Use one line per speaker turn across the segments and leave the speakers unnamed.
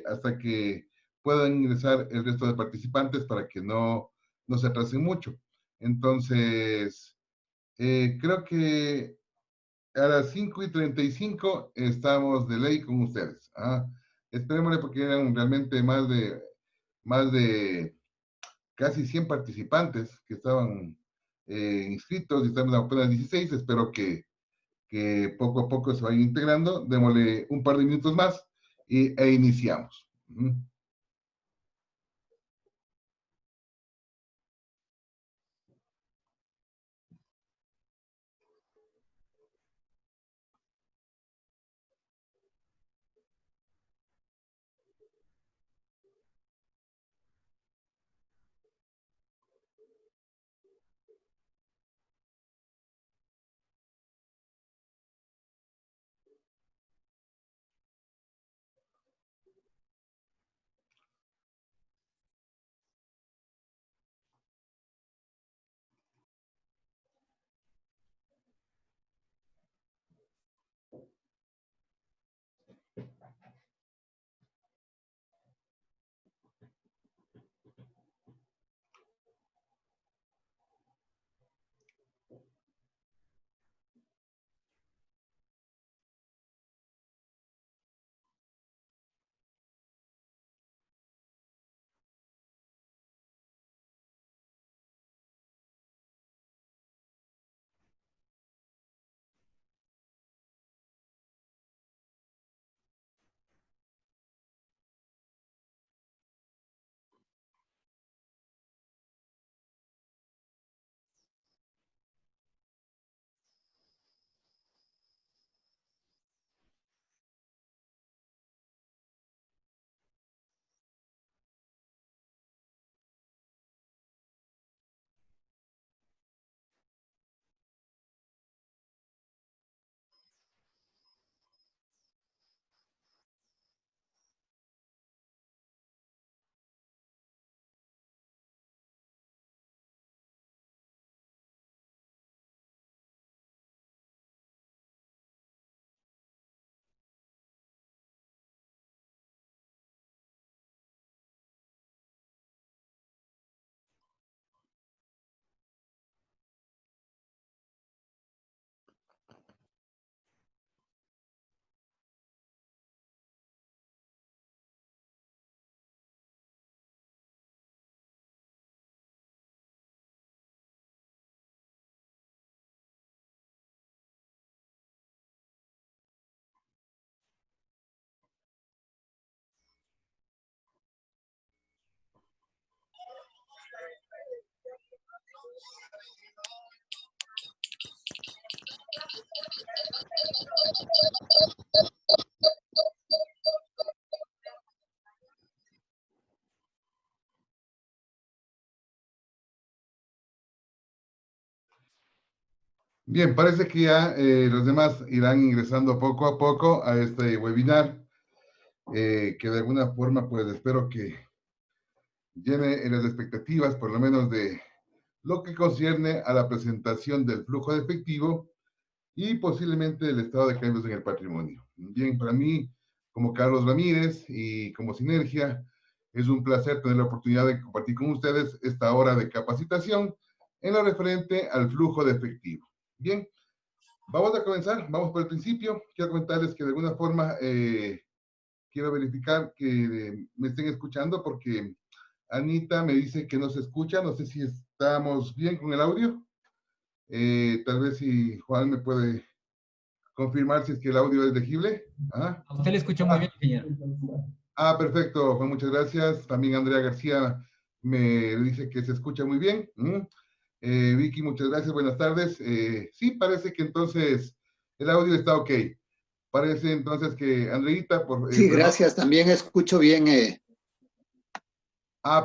hasta que puedan ingresar el resto de participantes para que no se atrasen mucho. Entonces, creo que a las 5:35 estamos de ley con ustedes. Esperémosle porque eran realmente más de casi 100 participantes que estaban inscritos y estamos apenas 16. Espero que poco a poco se vayan integrando. Démosle un par de minutos más e iniciamos. Bien, parece que ya los demás irán ingresando poco a poco a este webinar, que de alguna forma, pues espero que llene las expectativas, por lo menos de lo que concierne a la presentación del flujo de efectivo y posiblemente el estado de cambios en el patrimonio. Bien, para mí, como Carlos Ramírez y como Sinergia, es un placer tener la oportunidad de compartir con ustedes esta hora de capacitación en lo referente al flujo de efectivo. Bien, vamos a comenzar, vamos por el principio. Quiero comentarles que de alguna forma quiero verificar que me estén escuchando porque Anita me dice que no se escucha, no sé si estamos bien con el audio. Tal vez si Juan me puede confirmar si es que el audio es legible.
A usted le escucho muy bien, ingeniero.
Perfecto, Juan, muchas gracias. También Andrea García me dice que se escucha muy bien. Vicky, muchas gracias, buenas tardes. Sí, parece que entonces el audio está ok. Parece entonces que Andreita,
sí, gracias, también escucho bien.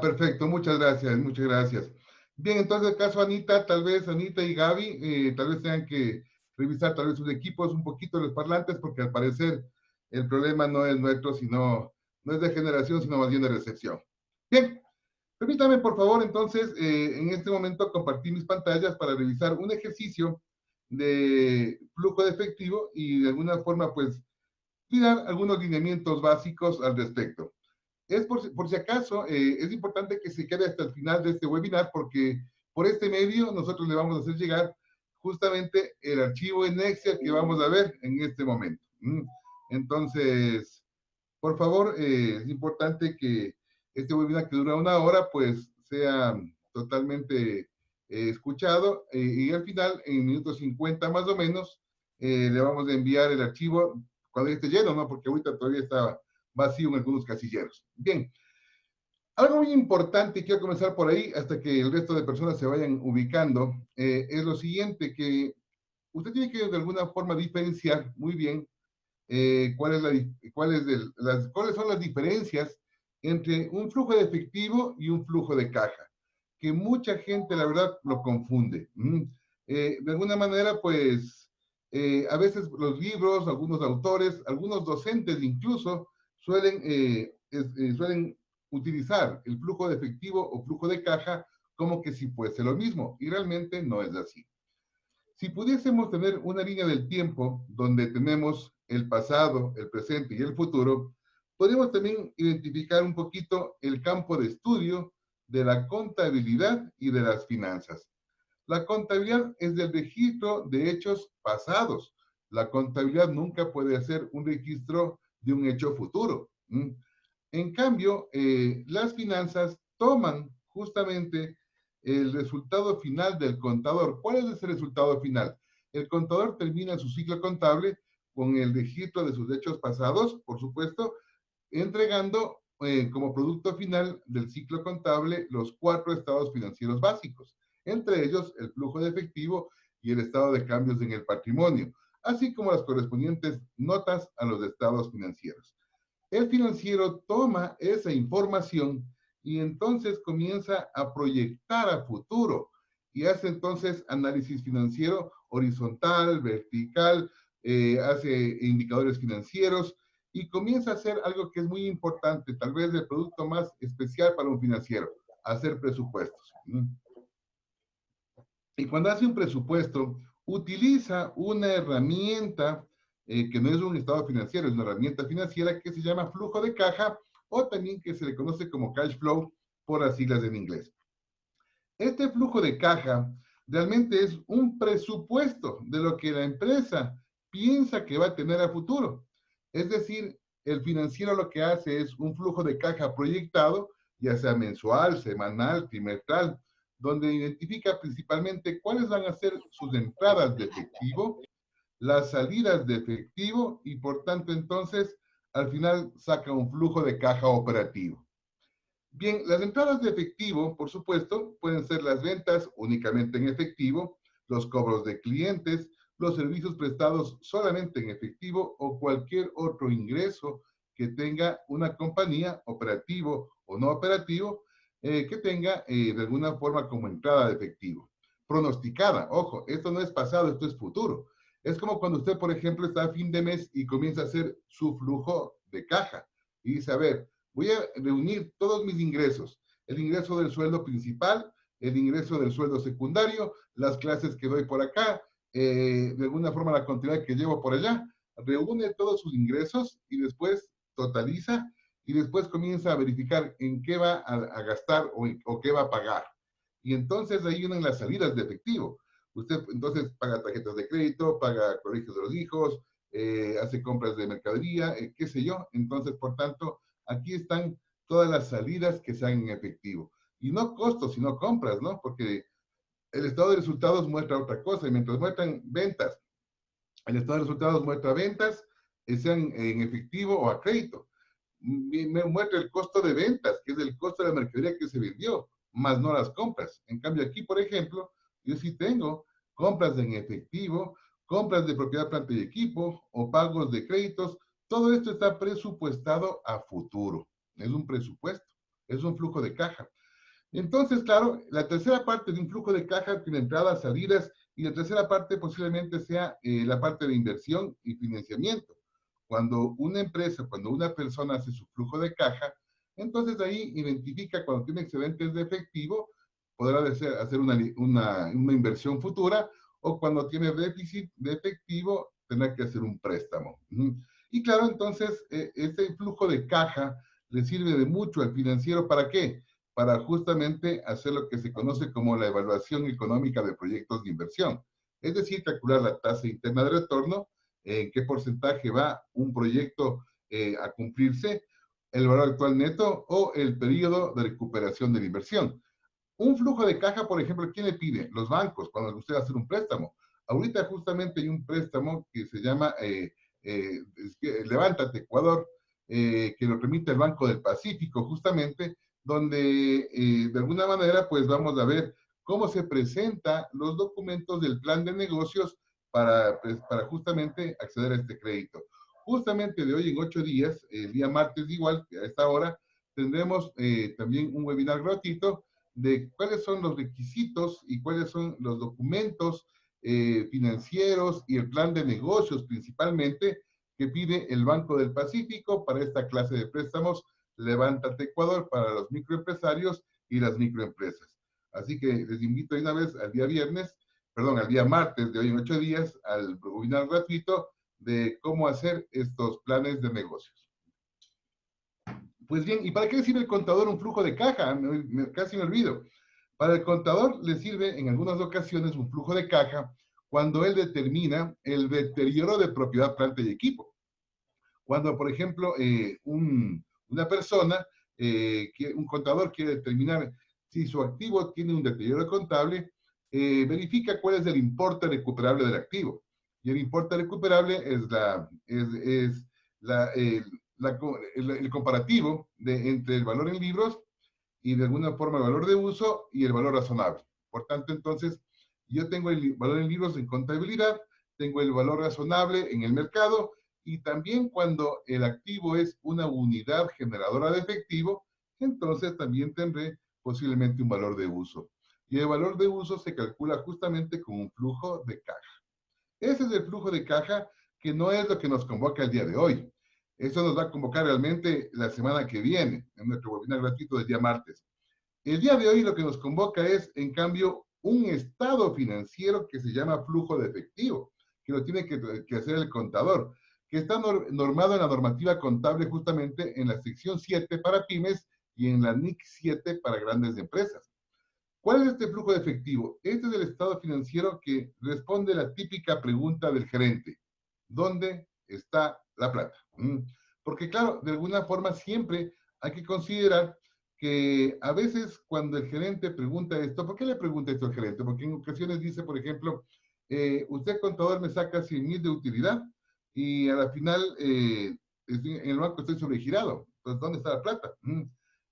Perfecto, muchas gracias, muchas gracias. Bien, entonces el caso Anita, tal vez Anita y Gaby, tal vez tengan que revisar tal vez sus equipos un poquito los parlantes, porque al parecer el problema no es nuestro, sino, no es de generación, sino más bien de recepción. Bien, permítame por favor entonces en este momento compartir mis pantallas para revisar un ejercicio de flujo de efectivo y de alguna forma pues y dar algunos lineamientos básicos al respecto. Por si acaso, es importante que se quede hasta el final de este webinar porque por este medio nosotros le vamos a hacer llegar justamente el archivo en Excel que vamos a ver en este momento. Entonces, por favor, es importante que este webinar que dura 1 hora, pues sea totalmente escuchado y al final, en minutos 50 más o menos, le vamos a enviar el archivo cuando esté lleno, ¿no? Porque ahorita todavía está vacío en algunos casilleros. Bien, algo muy importante, y quiero comenzar por ahí hasta que el resto de personas se vayan ubicando, es lo siguiente, que usted tiene que de alguna forma diferenciar muy bien cuáles son las diferencias entre un flujo de efectivo y un flujo de caja, que mucha gente, la verdad, lo confunde. De alguna manera, pues, a veces los libros, algunos autores, algunos docentes incluso, suelen utilizar el flujo de efectivo o flujo de caja como que si fuese lo mismo, y realmente no es así. Si pudiésemos tener una línea del tiempo donde tenemos el pasado, el presente y el futuro, podemos también identificar un poquito el campo de estudio de la contabilidad y de las finanzas. La contabilidad es del registro de hechos pasados. La contabilidad nunca puede hacer un registro de un hecho futuro. En cambio, las finanzas toman justamente el resultado final del contador. ¿Cuál es ese resultado final? El contador termina su ciclo contable con el registro de sus hechos pasados, por supuesto, entregando como producto final del ciclo contable los 4 estados financieros básicos, entre ellos el flujo de efectivo y el estado de cambios en el patrimonio, así como las correspondientes notas a los estados financieros. El financiero toma esa información y entonces comienza a proyectar a futuro y hace entonces análisis financiero horizontal, vertical, hace indicadores financieros y comienza a hacer algo que es muy importante, tal vez el producto más especial para un financiero, hacer presupuestos. Y cuando hace un presupuesto, utiliza una herramienta que no es un estado financiero, es una herramienta financiera que se llama flujo de caja o también que se le conoce como cash flow por las siglas en inglés. Este flujo de caja realmente es un presupuesto de lo que la empresa piensa que va a tener a futuro. Es decir, el financiero lo que hace es un flujo de caja proyectado, ya sea mensual, semanal, trimestral, donde identifica principalmente cuáles van a ser sus entradas de efectivo, las salidas de efectivo y por tanto entonces al final saca un flujo de caja operativo. Bien, las entradas de efectivo, por supuesto, pueden ser las ventas únicamente en efectivo, los cobros de clientes, los servicios prestados solamente en efectivo o cualquier otro ingreso que tenga una compañía, operativo o no operativo, que tenga de alguna forma como entrada de efectivo. Pronosticada, ojo, esto no es pasado, esto es futuro. Es como cuando usted, por ejemplo, está a fin de mes y comienza a hacer su flujo de caja y dice, a ver, voy a reunir todos mis ingresos, el ingreso del sueldo principal, el ingreso del sueldo secundario, las clases que doy por acá, de alguna forma la cantidad que llevo por allá, reúne todos sus ingresos y después totaliza y después comienza a verificar en qué va a gastar o qué va a pagar. Y entonces ahí vienen las salidas de efectivo. Usted entonces paga tarjetas de crédito, paga colegios de los hijos, hace compras de mercadería, qué sé yo. Entonces, por tanto, aquí están todas las salidas que se hagan en efectivo. Y no costos, sino compras, ¿no? Porque el estado de resultados muestra otra cosa. Y mientras muestran ventas, el estado de resultados muestra ventas, sean en efectivo o a crédito. Me muestra el costo de ventas, que es el costo de la mercadería que se vendió, más no las compras. En cambio, aquí, por ejemplo, yo sí tengo compras en efectivo, compras de propiedad, planta y equipo, o pagos de créditos. Todo esto está presupuestado a futuro. Es un presupuesto, es un flujo de caja. Entonces, claro, la tercera parte de un flujo de caja tiene entradas, salidas, y la tercera parte posiblemente sea la parte de inversión y financiamiento. Cuando una empresa, cuando una persona hace su flujo de caja, entonces ahí identifica cuando tiene excedentes de efectivo, podrá hacer una inversión futura, o cuando tiene déficit de efectivo, tendrá que hacer un préstamo. Y claro, entonces, este flujo de caja le sirve de mucho al financiero. ¿Para qué? Para justamente hacer lo que se conoce como la evaluación económica de proyectos de inversión. Es decir, calcular la tasa interna de retorno, en qué porcentaje va un proyecto a cumplirse, el valor actual neto o el periodo de recuperación de la inversión. Un flujo de caja, por ejemplo, ¿quién le pide? Los bancos, cuando usted va a hacer un préstamo. Ahorita justamente hay un préstamo que se llama Levántate Ecuador, que lo remite el Banco del Pacífico, justamente, donde de alguna manera pues vamos a ver cómo se presentan los documentos del plan de negocios pues, para justamente acceder a este crédito. Justamente de hoy en 8 días, el día martes igual, a esta hora, tendremos también un webinar gratuito de cuáles son los requisitos y cuáles son los documentos financieros y el plan de negocios principalmente que pide el Banco del Pacífico para esta clase de préstamos Levántate Ecuador para los microempresarios y las microempresas. Así que les invito una vez al día al día martes de hoy en 8 días al webinar gratuito de cómo hacer estos planes de negocios. Pues bien, ¿y para qué sirve el contador un flujo de caja? Casi me olvido. Para el contador le sirve en algunas ocasiones un flujo de caja cuando él determina el deterioro de propiedad, planta y equipo. Cuando, por ejemplo, una persona, un contador quiere determinar si su activo tiene un deterioro contable, verifica cuál es el importe recuperable del activo. Y el importe recuperable es el comparativo entre el valor en libros y de alguna forma el valor de uso y el valor razonable. Por tanto, entonces, yo tengo el valor en libros en contabilidad, tengo el valor razonable en el mercado y también cuando el activo es una unidad generadora de efectivo, entonces también tendré posiblemente un valor de uso. Y el valor de uso se calcula justamente con un flujo de caja. Ese es el flujo de caja que no es lo que nos convoca el día de hoy. Eso nos va a convocar realmente la semana que viene, en nuestro webinar gratuito del día martes. El día de hoy lo que nos convoca es, en cambio, un estado financiero que se llama flujo de efectivo, que lo tiene que hacer el contador, que está normado en la normativa contable justamente en la sección 7 para pymes y en la NIC 7 para grandes empresas. ¿Cuál es este flujo de efectivo? Este es el estado financiero que responde la típica pregunta del gerente. ¿Dónde está la plata? Porque claro, de alguna forma siempre hay que considerar que a veces cuando el gerente pregunta esto, ¿por qué le pregunta esto al gerente? Porque en ocasiones dice, por ejemplo, usted contador me saca 100,000 de utilidad y a la final en el banco estoy sobregirado. Entonces, ¿dónde está la plata?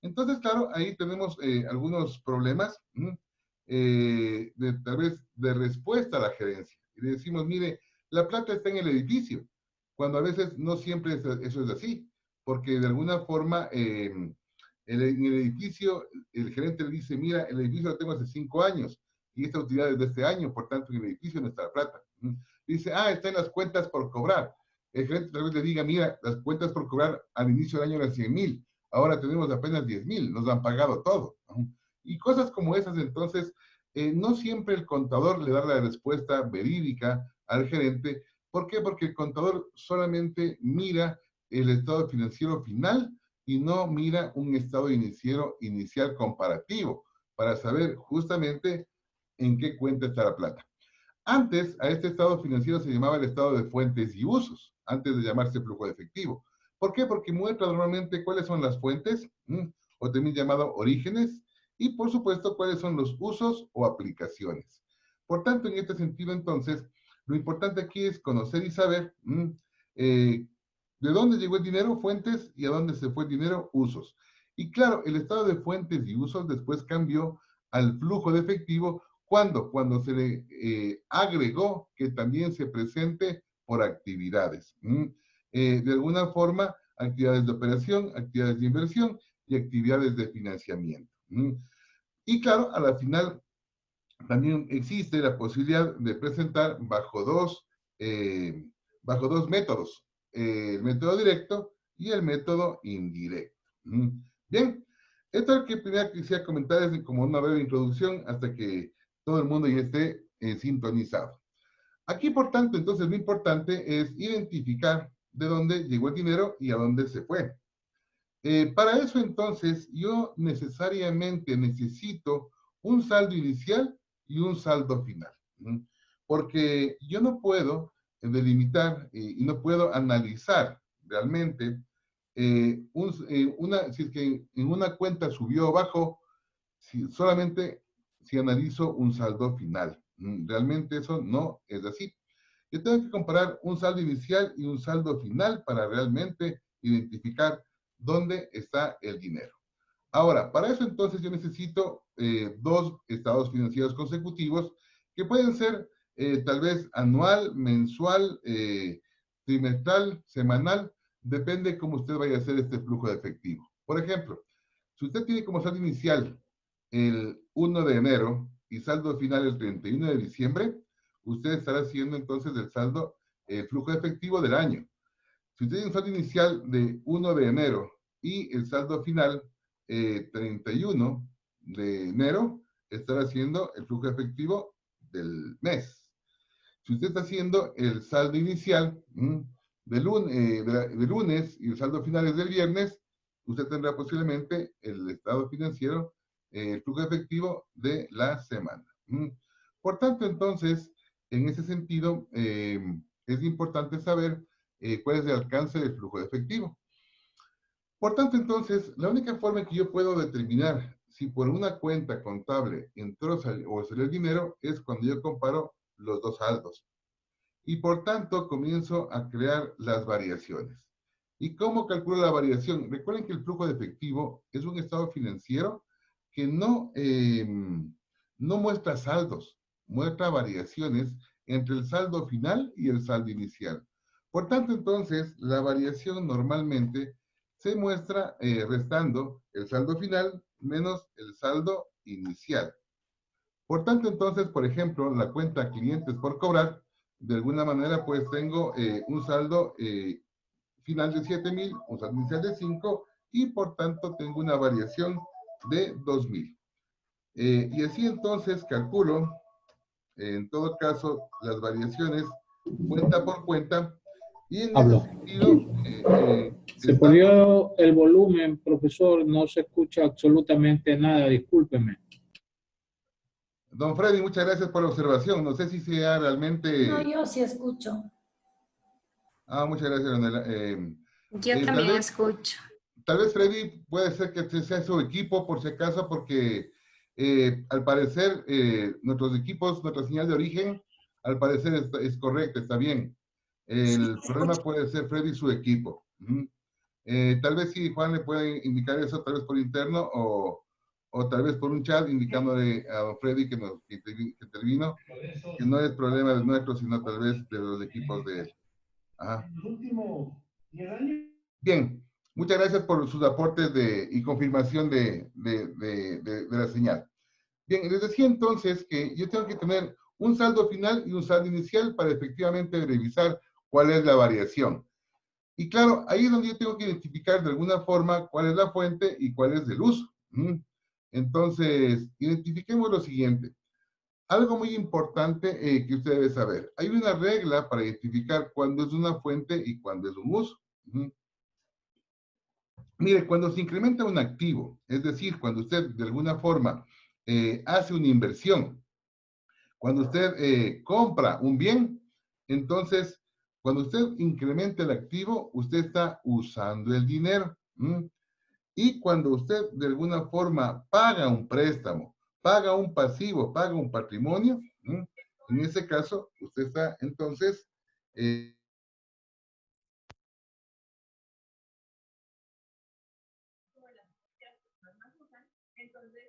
Entonces, claro, ahí tenemos algunos problemas tal vez de respuesta a la gerencia. Y le decimos, mire, la plata está en el edificio, cuando a veces no siempre eso es así, porque de alguna forma en el edificio el gerente le dice, mira, el edificio lo tengo hace 5 años y esta utilidad es de este año, por tanto en el edificio no está la plata. Dice, está en las cuentas por cobrar. El gerente tal vez le diga, mira, las cuentas por cobrar al inicio del año eran 100,000, ahora tenemos apenas 10,000, nos han pagado todo. Y cosas como esas, entonces, no siempre el contador le da la respuesta verídica al gerente. ¿Por qué? Porque el contador solamente mira el estado financiero final y no mira un estado inicial comparativo para saber justamente en qué cuenta está la plata. Antes, a este estado financiero se llamaba el estado de fuentes y usos, antes de llamarse flujo de efectivo. ¿Por qué? Porque muestra normalmente cuáles son las fuentes, o también llamado orígenes, y por supuesto cuáles son los usos o aplicaciones. Por tanto, en este sentido, entonces, lo importante aquí es conocer y saber de dónde llegó el dinero, fuentes, y a dónde se fue el dinero, usos. Y claro, el estado de fuentes y usos después cambió al flujo de efectivo. ¿Cuándo? Cuando se le agregó que también se presente por actividades. De alguna forma, actividades de operación, actividades de inversión y actividades de financiamiento. Y claro, a la final también existe la posibilidad de presentar bajo dos métodos, el método directo y el método indirecto. Bien, esto es lo que primero quisiera comentar es como una breve introducción hasta que todo el mundo ya esté sintonizado. Aquí, por tanto, entonces lo importante es identificar de dónde llegó el dinero y a dónde se fue. Para eso entonces yo necesariamente necesito un saldo inicial y un saldo final, ¿no? Porque yo no puedo delimitar y no puedo analizar realmente si es que en una cuenta subió o bajó, solamente si analizo un saldo final. Realmente eso no es así. Yo tengo que comparar un saldo inicial y un saldo final para realmente identificar dónde está el dinero. Ahora, para eso entonces yo necesito dos estados financieros consecutivos que pueden ser tal vez anual, mensual, trimestral, semanal, depende cómo usted vaya a hacer este flujo de efectivo. Por ejemplo, si usted tiene como saldo inicial el 1 de enero y saldo final el 31 de diciembre, usted estará haciendo entonces el saldo, el flujo efectivo del año. Si usted tiene un saldo inicial de 1 de enero y el saldo final 31 de enero, estará haciendo el flujo efectivo del mes. Si usted está haciendo el saldo inicial de lunes y el saldo final es del viernes, usted tendrá posiblemente el estado financiero, el flujo efectivo de la semana. Por tanto, entonces, en ese sentido, es importante saber cuál es el alcance del flujo de efectivo. Por tanto, entonces, la única forma en que yo puedo determinar si por una cuenta contable entró o salió el dinero es cuando yo comparo los dos saldos. Y por tanto, comienzo a crear las variaciones. ¿Y cómo calculo la variación? Recuerden que el flujo de efectivo es un estado financiero que no muestra saldos, muestra variaciones entre el saldo final y el saldo inicial. Por tanto, entonces, la variación normalmente se muestra restando el saldo final menos el saldo inicial. Por tanto, entonces, por ejemplo, la cuenta clientes por cobrar, de alguna manera, pues tengo un saldo final de 7,000, un saldo inicial de 5, y por tanto tengo una variación de 2,000. Y así entonces calculo, en todo caso, las variaciones cuenta por cuenta, y en ese sentido,
Se perdió el volumen, profesor, no se escucha absolutamente nada, discúlpeme.
Don Freddy, muchas gracias por la observación. No sé si sea realmente...
No, yo sí escucho.
Muchas gracias, Leonela.
Yo también escucho.
Tal vez, Freddy, puede ser que sea su equipo, por si acaso, porque al parecer nuestros equipos, nuestra señal de origen, al parecer es correcta, está bien. El problema puede ser Freddy y su equipo. Tal vez sí, Juan le puede indicar eso, tal vez por interno o tal vez por un chat, indicándole a don Freddy que intervino, que no es problema de nuestro, sino tal vez de los equipos de él. Ajá. Bien, muchas gracias por sus aportes y confirmación de la señal. Bien, les decía entonces que yo tengo que tener un saldo final y un saldo inicial para efectivamente revisar cuál es la variación. Y claro, ahí es donde yo tengo que identificar de alguna forma cuál es la fuente y cuál es el uso. Entonces, identifiquemos lo siguiente. Algo muy importante que usted debe saber. Hay una regla para identificar cuándo es una fuente y cuándo es un uso. Mire, cuando se incrementa un activo, es decir, cuando usted de alguna forma hace una inversión, cuando usted compra un bien, entonces, cuando usted incrementa el activo, usted está usando el dinero. Y cuando usted de alguna forma paga un préstamo, paga un pasivo, paga un patrimonio, en ese caso, usted está entonces... en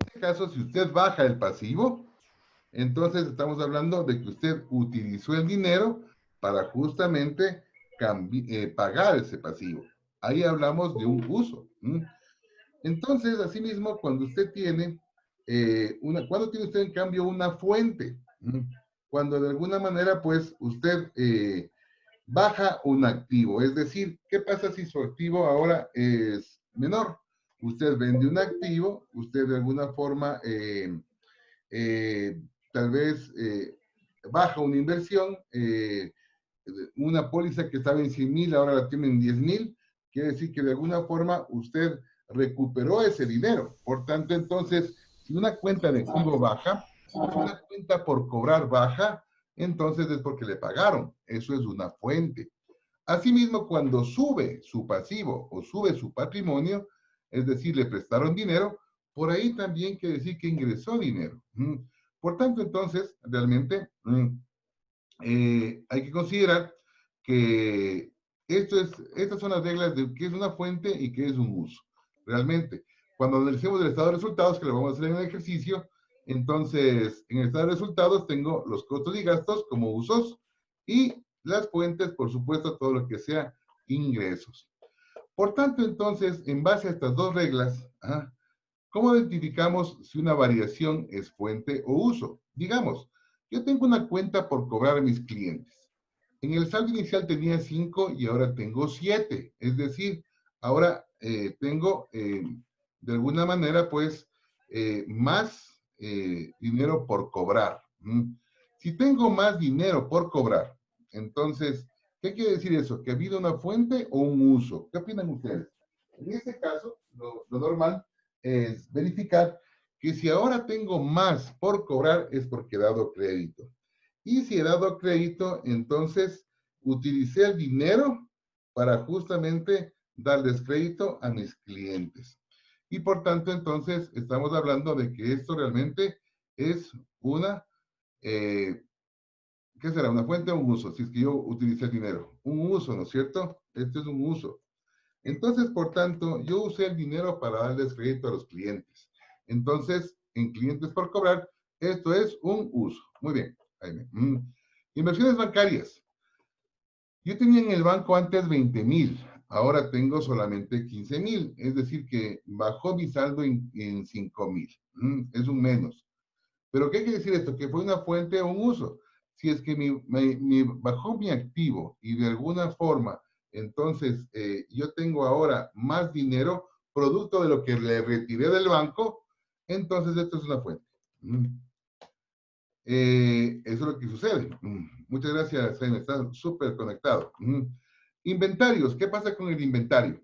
este caso, si usted baja el pasivo, entonces estamos hablando de que usted utilizó el dinero para justamente pagar ese pasivo. Ahí hablamos de un uso. Entonces, asimismo, cuando usted tiene cuando tiene usted en cambio una fuente, cuando de alguna manera, pues, usted baja un activo, es decir, ¿qué pasa si su activo ahora es menor? Usted vende un activo, usted de alguna forma tal vez baja una inversión, una póliza que estaba en 100,000, ahora la tienen en 10,000, quiere decir que de alguna forma usted recuperó ese dinero. Por tanto, entonces, si una cuenta de cobro baja, si una cuenta por cobrar baja, entonces es porque le pagaron. Eso es una fuente. Asimismo, cuando sube su pasivo o sube su patrimonio, es decir, le prestaron dinero, por ahí también quiere decir que ingresó dinero. Por tanto, entonces, realmente hay que considerar que estas son las reglas de qué es una fuente y qué es un uso. Realmente, cuando analicemos el estado de resultados, que lo vamos a hacer en el ejercicio, entonces, en el estado de resultados tengo los costos y gastos como usos y las fuentes, por supuesto, todo lo que sea ingresos. Por tanto, entonces, en base a estas dos reglas, ¿cómo identificamos si una variación es fuente o uso? Digamos, yo tengo una cuenta por cobrar a mis clientes. En el saldo inicial tenía 5 y ahora tengo 7. Es decir, ahora tengo, de alguna manera, pues, más dinero por cobrar. Si tengo más dinero por cobrar, entonces, ¿qué quiere decir eso? ¿Que ha habido una fuente o un uso? ¿Qué opinan ustedes? En este caso, lo normal es verificar que si ahora tengo más por cobrar es porque he dado crédito. Y si he dado crédito, entonces utilicé el dinero para justamente darles crédito a mis clientes. Y por tanto, entonces, estamos hablando de que esto realmente es una, ¿qué será? ¿Una fuente o un uso? Si es que yo utilicé el dinero. Un uso, ¿no es cierto? Este es un uso. Entonces, por tanto, yo usé el dinero para darles crédito a los clientes. Entonces, en clientes por cobrar, esto es un uso. Muy bien, Jaime. Inversiones bancarias. Yo tenía en el banco antes 20,000, ahora tengo solamente 15,000, es decir que bajó mi saldo en 5,000. Es un menos. ¿Pero qué quiere decir esto? ¿Que fue una fuente o un uso? Si es que bajó mi activo y de alguna forma, entonces yo tengo ahora más dinero producto de lo que le retiré del banco, entonces esto es una fuente. Eso es lo que sucede. Muchas gracias, Jaime. Está súper conectado. Inventarios. ¿Qué pasa con el inventario?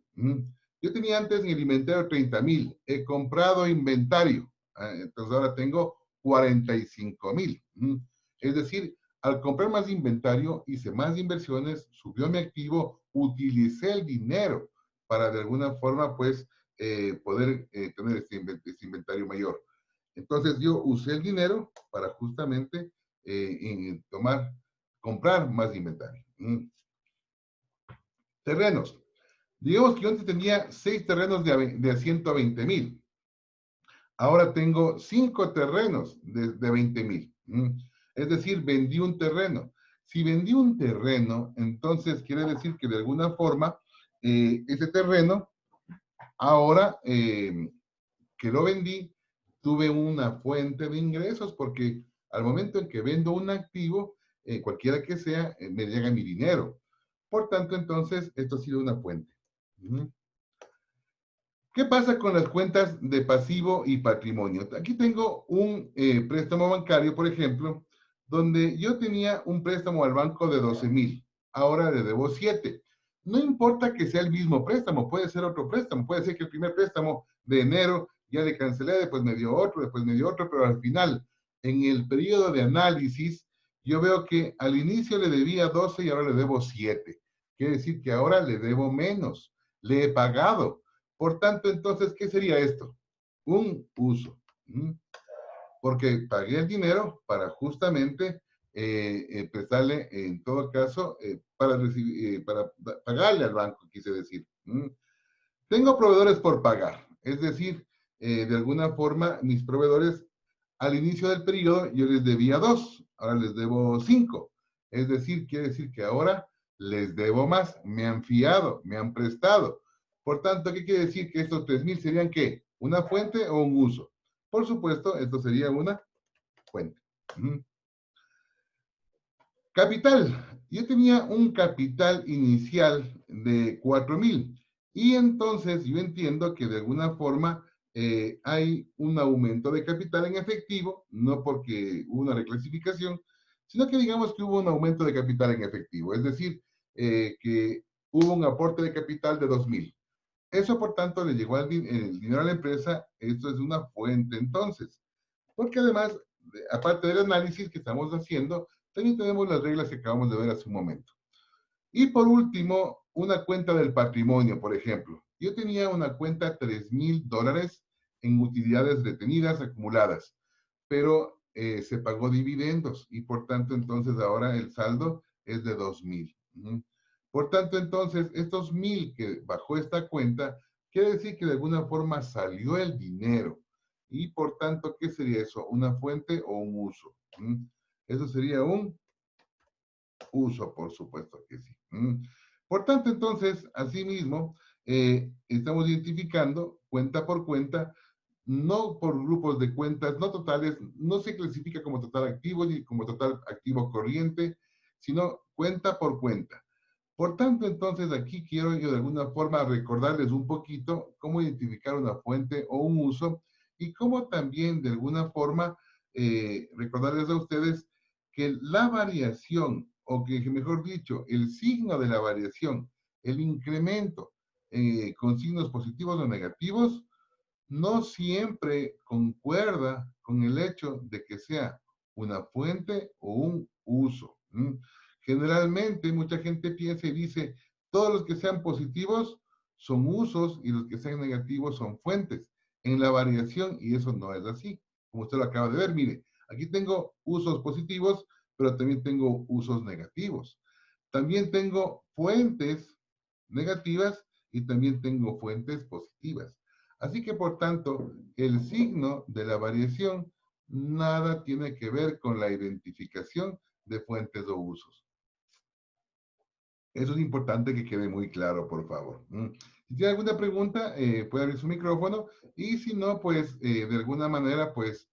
Yo tenía antes en el inventario 30,000. He comprado inventario. Entonces ahora tengo 45,000. Es decir, al comprar más inventario, hice más inversiones, subió mi activo, utilicé el dinero para de alguna forma, pues, poder tener este inventario mayor. Entonces yo usé el dinero para justamente comprar más inventario. Terrenos. Digamos que yo antes tenía 6 terrenos de 120,000. Ahora tengo 5 terrenos de 20,000. Es decir, vendí un terreno. Si vendí un terreno, entonces quiere decir que de alguna forma ese terreno, ahora que lo vendí, tuve una fuente de ingresos porque al momento en que vendo un activo, cualquiera que sea, me llega mi dinero. Por tanto, entonces, esto ha sido una fuente. ¿Qué pasa con las cuentas de pasivo y patrimonio? Aquí tengo un préstamo bancario, por ejemplo, donde yo tenía un préstamo al banco de 12,000. Ahora le debo 7. No importa que sea el mismo préstamo, puede ser otro préstamo. Puede ser que el primer préstamo de enero ya le cancelé, después me dio otro, pero al final, en el periodo de análisis, yo veo que al inicio le debía 12 y ahora le debo 7. Quiere decir que ahora le debo menos. Le he pagado. Por tanto, entonces, ¿qué sería esto? Un uso. Porque pagué el dinero para justamente prestarle, en todo caso, para pagarle al banco, quise decir. Tengo proveedores por pagar. Es decir, de alguna forma, mis proveedores, al inicio del periodo, yo les debía 2, ahora les debo 5. Es decir, quiere decir que ahora les debo más. Me han fiado, me han prestado. Por tanto, ¿qué quiere decir? Que estos 3,000 serían ¿qué? ¿Una fuente o un uso? Por supuesto, esto sería una fuente. Capital. Yo tenía un capital inicial de 4,000 y entonces yo entiendo que de alguna forma hay un aumento de capital en efectivo, no porque hubo una reclasificación, sino que digamos que hubo un aumento de capital en efectivo, es decir, que hubo un aporte de capital de 2,000. Eso, por tanto, le llegó el dinero a la empresa. Esto es una fuente, entonces. Porque además, aparte del análisis que estamos haciendo, también tenemos las reglas que acabamos de ver hace un momento. Y por último, una cuenta del patrimonio, por ejemplo. Yo tenía una cuenta $3,000 en utilidades retenidas acumuladas, pero se pagó dividendos y por tanto entonces ahora el saldo es de 2,000. Por tanto entonces estos 1,000 que bajó esta cuenta, quiere decir que de alguna forma salió el dinero. Y por tanto, ¿qué sería eso? ¿Una fuente o un uso? Eso sería un uso, por supuesto que sí. Por tanto, entonces, asimismo, estamos identificando cuenta por cuenta, no por grupos de cuentas, no totales, no se clasifica como total activo ni como total activo corriente, sino cuenta por cuenta. Por tanto, entonces, aquí quiero yo de alguna forma recordarles un poquito cómo identificar una fuente o un uso y cómo también de alguna forma recordarles a ustedes que la variación, o que mejor dicho, el signo de la variación, el incremento con signos positivos o negativos, no siempre concuerda con el hecho de que sea una fuente o un uso. Generalmente mucha gente piensa y dice, todos los que sean positivos son usos y los que sean negativos son fuentes en la variación, y eso no es así. Como usted lo acaba de ver, mire, aquí tengo usos positivos, pero también tengo usos negativos. También tengo fuentes negativas y también tengo fuentes positivas. Así que, por tanto, el signo de la variación nada tiene que ver con la identificación de fuentes o usos. Eso es importante que quede muy claro, por favor. Si tiene alguna pregunta, puede abrir su micrófono, y si no, pues, de alguna manera, pues,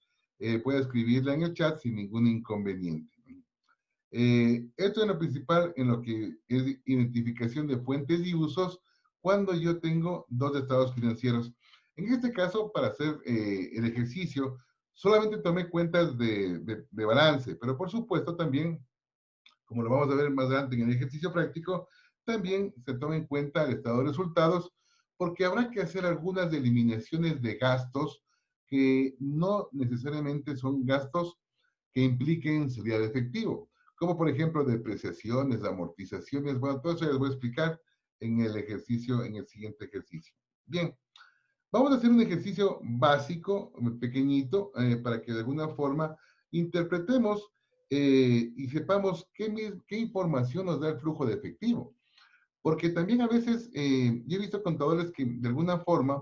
puede escribirla en el chat sin ningún inconveniente. Esto es lo principal en lo que es identificación de fuentes y usos cuando yo tengo dos estados financieros. En este caso, para hacer el ejercicio, solamente tomé cuentas de balance, pero por supuesto también, como lo vamos a ver más adelante en el ejercicio práctico, también se toma en cuenta el estado de resultados, porque habrá que hacer algunas eliminaciones de gastos que no necesariamente son gastos que impliquen salida de efectivo, como por ejemplo depreciaciones, amortizaciones. Bueno, todo eso les voy a explicar en el ejercicio, en el siguiente ejercicio. Bien, vamos a hacer un ejercicio básico, pequeñito, para que de alguna forma interpretemos y sepamos qué información nos da el flujo de efectivo. Porque también a veces yo he visto contadores que de alguna forma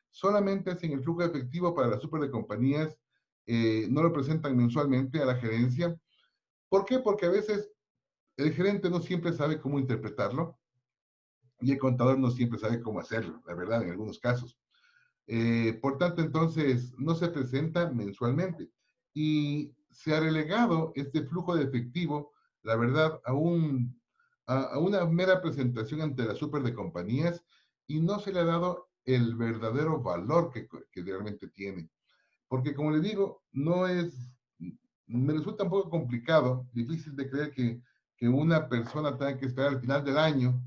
solamente hacen el flujo de efectivo para la super de compañías, no lo presentan mensualmente a la gerencia. ¿Por qué? Porque a veces el gerente no siempre sabe cómo interpretarlo y el contador no siempre sabe cómo hacerlo, la verdad, en algunos casos. Por tanto, entonces, no se presenta mensualmente y se ha relegado este flujo de efectivo, la verdad, a una mera presentación ante la super de compañías, y no se le ha dado el verdadero valor que realmente tiene. Porque, como le digo, me resulta un poco complicado, difícil de creer que una persona tenga que esperar al final del año,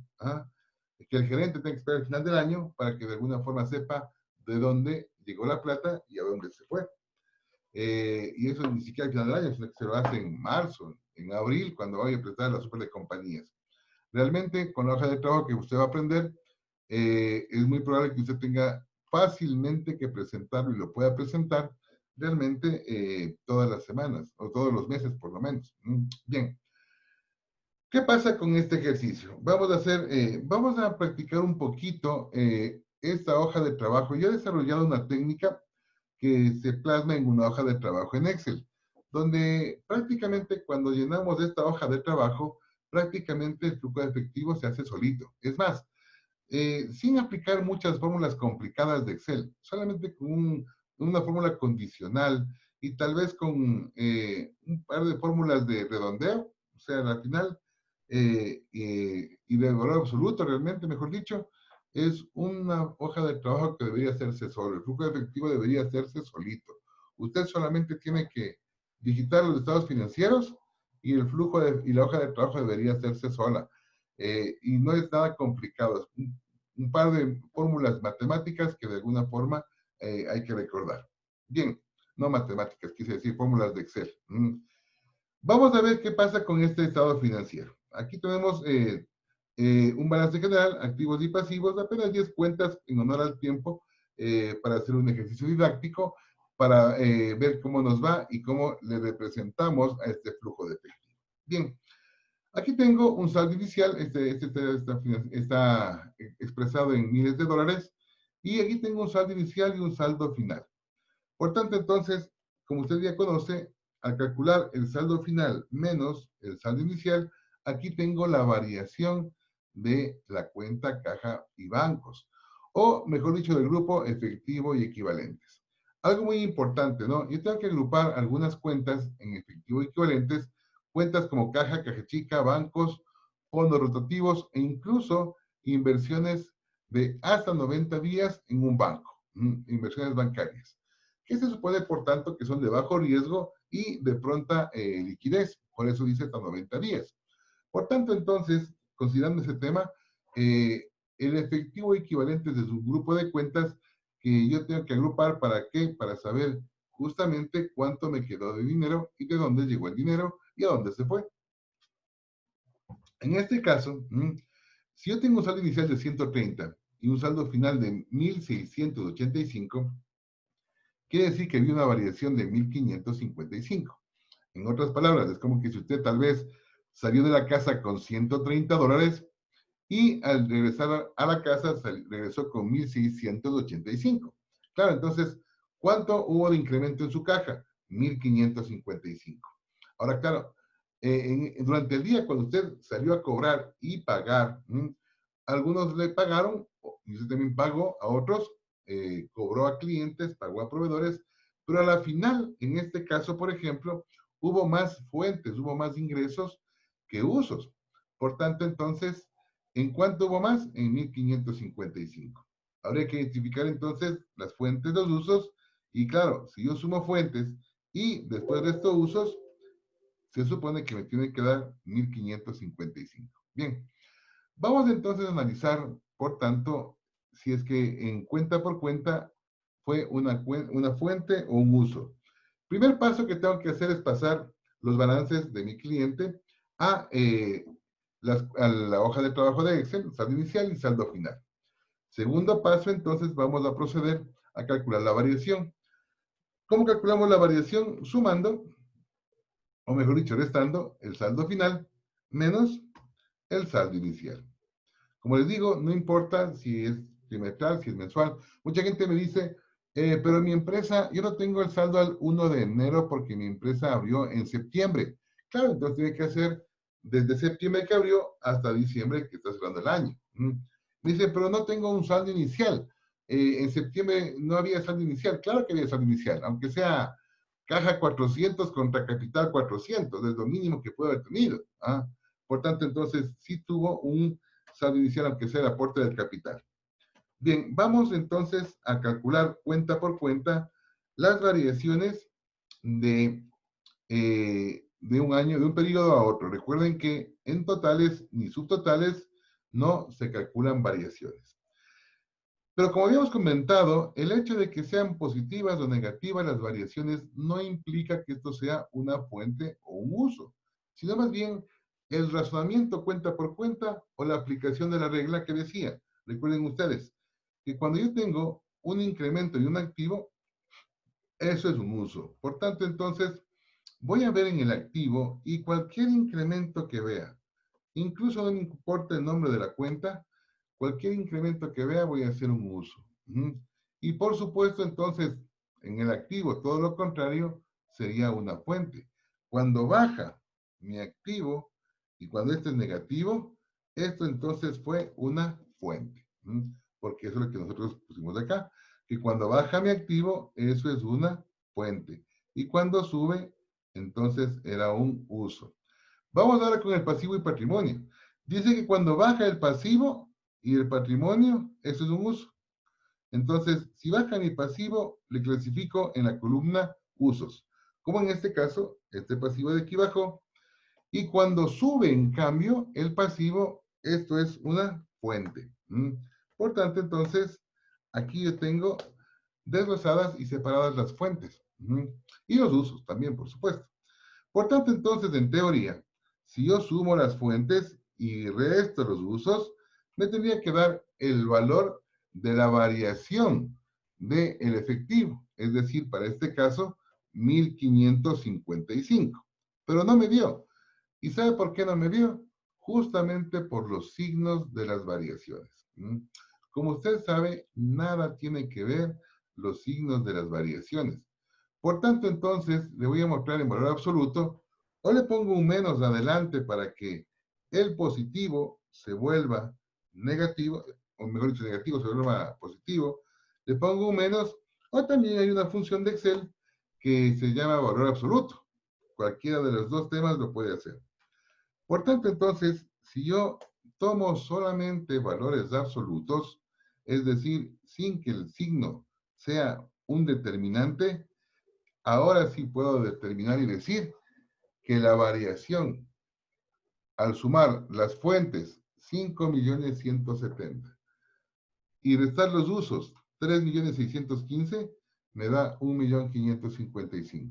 que el gerente tenga que esperar al final del año para que de alguna forma sepa de dónde llegó la plata y a dónde se fue. Y eso ni siquiera al final del año, sino que se lo hace en marzo, en abril, cuando vaya a prestar la super de compañías. Realmente, con la hoja de trabajo que usted va a aprender, es muy probable que usted tenga fácilmente que presentarlo y lo pueda presentar realmente todas las semanas o todos los meses por lo menos. Bien. ¿Qué pasa con este ejercicio? Vamos a practicar un poquito esta hoja de trabajo. Yo he desarrollado una técnica que se plasma en una hoja de trabajo en Excel, donde prácticamente cuando llenamos esta hoja de trabajo, prácticamente el flujo de efectivo se hace solito. Es más, sin aplicar muchas fórmulas complicadas de Excel, solamente con una fórmula condicional y tal vez con un par de fórmulas de redondeo, o sea, al final, y de valor absoluto, realmente, mejor dicho, es una hoja de trabajo que debería hacerse solo. El flujo de efectivo debería hacerse solito. Usted solamente tiene que digitar los estados financieros y el flujo y la hoja de trabajo debería hacerse sola. Y no es nada complicado, es un par de fórmulas matemáticas que de alguna forma hay que recordar. Bien, no matemáticas, quise decir fórmulas de Excel. Vamos a ver qué pasa con este estado financiero. Aquí tenemos un balance general, activos y pasivos, apenas 10 cuentas en honor al tiempo para hacer un ejercicio didáctico, para ver cómo nos va y cómo le representamos a este flujo de efectivo. Bien, aquí tengo un saldo inicial, está expresado en miles de dólares, y aquí tengo un saldo inicial y un saldo final. Por tanto, entonces, como usted ya conoce, al calcular el saldo final menos el saldo inicial, aquí tengo la variación de la cuenta, caja y bancos, o mejor dicho, del grupo efectivo y equivalentes. Algo muy importante, ¿no? Yo tengo que agrupar algunas cuentas en efectivo y equivalentes, cuentas como caja, caja chica, bancos, fondos rotativos e incluso inversiones de hasta 90 días en un banco, inversiones bancarias, que se supone, por tanto, que son de bajo riesgo y de pronta liquidez. Por eso dice hasta 90 días. Por tanto, entonces, considerando ese tema, el efectivo equivalente es un grupo de cuentas que yo tengo que agrupar. ¿Para qué? Para saber justamente cuánto me quedó de dinero y de dónde llegó el dinero y a dónde se fue. En este caso, si yo tengo un saldo inicial de 130 y un saldo final de 1.685, quiere decir que había una variación de 1.555. En otras palabras, es como que si usted tal vez salió de la casa con 130 dólares y al regresar a la casa regresó con 1.685. Claro, entonces, ¿cuánto hubo de incremento en su caja? 1.555. Ahora, claro, durante el día cuando usted salió a cobrar y pagar, algunos le pagaron, y usted también pagó a otros, cobró a clientes, pagó a proveedores, pero a la final, en este caso, por ejemplo, hubo más fuentes, hubo más ingresos que usos. Por tanto, entonces, ¿en cuánto hubo más? En 1.555. Habría que identificar entonces las fuentes, los usos, y claro, si yo sumo fuentes y después de estos usos, se supone que me tiene que dar 1.555. Bien, vamos entonces a analizar, por tanto, si es que en cuenta por cuenta fue una fuente o un uso. Primer paso que tengo que hacer es pasar los balances de mi cliente a la hoja de trabajo de Excel, saldo inicial y saldo final. Segundo paso, entonces, vamos a proceder a calcular la variación. ¿Cómo calculamos la variación? Sumando, o mejor dicho, restando el saldo final menos el saldo inicial. Como les digo, no importa si es trimestral, si es mensual. Mucha gente me dice, pero mi empresa, yo no tengo el saldo al 1 de enero porque mi empresa abrió en septiembre. Claro, entonces tiene que hacer desde septiembre que abrió hasta diciembre que está cerrando el año. Dice, pero no tengo un saldo inicial. En septiembre no había saldo inicial. Claro que había saldo inicial, aunque sea caja 400 contra capital 400, es lo mínimo que puede haber tenido. Por tanto, entonces, sí tuvo un saldo inicial, aunque sea el aporte del capital. Bien, vamos entonces a calcular cuenta por cuenta las variaciones de un año, de un periodo a otro. Recuerden que en totales ni subtotales no se calculan variaciones. Pero como habíamos comentado, el hecho de que sean positivas o negativas las variaciones no implica que esto sea una fuente o un uso, sino más bien el razonamiento cuenta por cuenta o la aplicación de la regla que decía. Recuerden ustedes que cuando yo tengo un incremento y un activo, eso es un uso. Por tanto, entonces, voy a ver en el activo y cualquier incremento que vea, incluso no me importa el nombre de la cuenta, cualquier incremento que vea voy a hacer un uso. Y por supuesto, entonces, en el activo, todo lo contrario, sería una fuente. Cuando baja mi activo y cuando este es negativo, esto entonces fue una fuente. Porque eso es lo que nosotros pusimos acá, que cuando baja mi activo, eso es una fuente. Y cuando sube, entonces era un uso. Vamos ahora con el pasivo y patrimonio. Dice que cuando baja el pasivo y el patrimonio, eso es un uso. Entonces, si baja mi pasivo, le clasifico en la columna usos. Como en este caso, este pasivo de aquí bajó Y cuando sube, en cambio, el pasivo, esto es una fuente. Por tanto, entonces, aquí yo tengo desglosadas y separadas las fuentes. Y los usos también, por supuesto. Por tanto, entonces, en teoría, si yo sumo las fuentes y resto los usos, me tendría que dar el valor de la variación del efectivo. Es decir, para este caso, 1555. Pero no me dio. ¿Y sabe por qué no me dio? Justamente por los signos de las variaciones. Como usted sabe, nada tiene que ver los signos de las variaciones. Por tanto, entonces, le voy a mostrar en valor absoluto, o le pongo un menos adelante para que el positivo se vuelva negativo, o mejor dicho, negativo se vuelva positivo, le pongo un menos, o también hay una función de Excel que se llama valor absoluto. Cualquiera de los dos temas lo puede hacer. Por tanto, entonces, si yo tomo solamente valores absolutos, es decir, sin que el signo sea un determinante, ahora sí puedo determinar y decir que la variación al sumar las fuentes 5.170.000 y restar los usos 3.615.000 me da 1.555.000.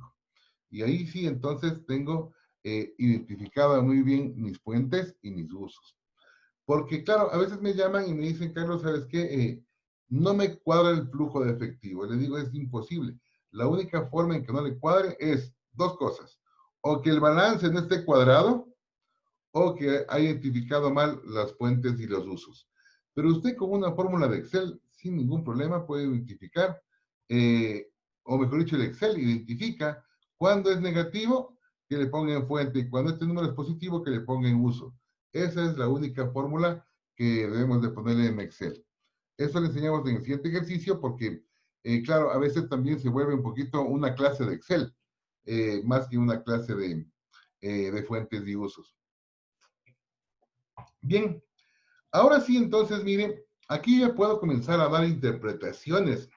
Y ahí sí, entonces tengo identificada muy bien mis fuentes y mis usos. Porque, claro, a veces me llaman y me dicen, Carlos, ¿sabes qué? No me cuadra el flujo de efectivo. Le digo, es imposible. La única forma en que no le cuadre es dos cosas. O que el balance no esté cuadrado, o que haya identificado mal las fuentes y los usos. Pero usted con una fórmula de Excel, sin ningún problema, puede identificar, o mejor dicho, el Excel identifica cuando es negativo, que le ponga en fuente, y cuando este número es positivo, que le ponga en uso. Esa es la única fórmula que debemos de ponerle en Excel. Eso le enseñamos en el siguiente ejercicio porque, claro, a veces también se vuelve un poquito una clase de Excel, más que una clase de fuentes y usos. Bien, ahora sí, entonces, miren, aquí ya puedo comenzar a dar interpretaciones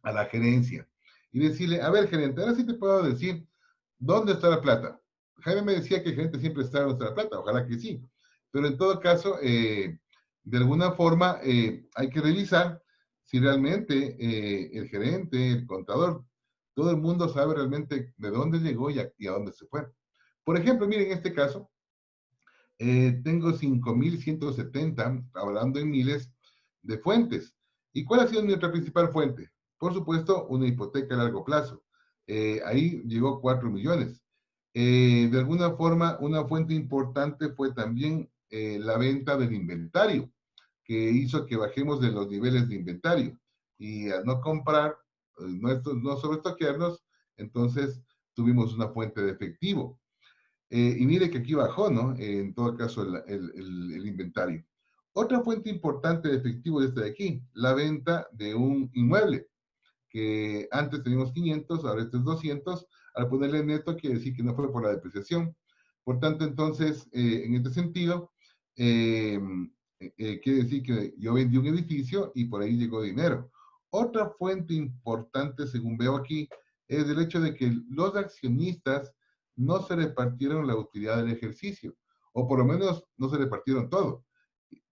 a la gerencia y decirle, a ver, gerente, ahora sí te puedo decir dónde está la plata. Jaime me decía que el gerente siempre está donde está la plata, ojalá que sí, pero en todo caso, de alguna forma, hay que revisar si realmente el gerente, el contador, todo el mundo sabe realmente de dónde llegó y a dónde se fue. Por ejemplo, miren, en este caso, tengo 5.170, hablando en miles, de fuentes. ¿Y cuál ha sido nuestra principal fuente? Por supuesto, una hipoteca a largo plazo. Ahí llegó 4 millones. De alguna forma, una fuente importante fue también la venta del inventario, que hizo que bajemos de los niveles de inventario. Y al no comprar, no sobrestoquearnos, entonces tuvimos una fuente de efectivo. Y mire que aquí bajó, ¿no? En todo caso, el inventario. Otra fuente importante de efectivo es esta de aquí, la venta de un inmueble, que antes teníamos 500, ahora este es 200. Al ponerle neto quiere decir que no fue por la depreciación. Por tanto, entonces, en este sentido, quiere decir que yo vendí un edificio y por ahí llegó dinero. Otra fuente importante, según veo aquí, es el hecho de que los accionistas no se repartieron la utilidad del ejercicio, o por lo menos no se repartieron todo,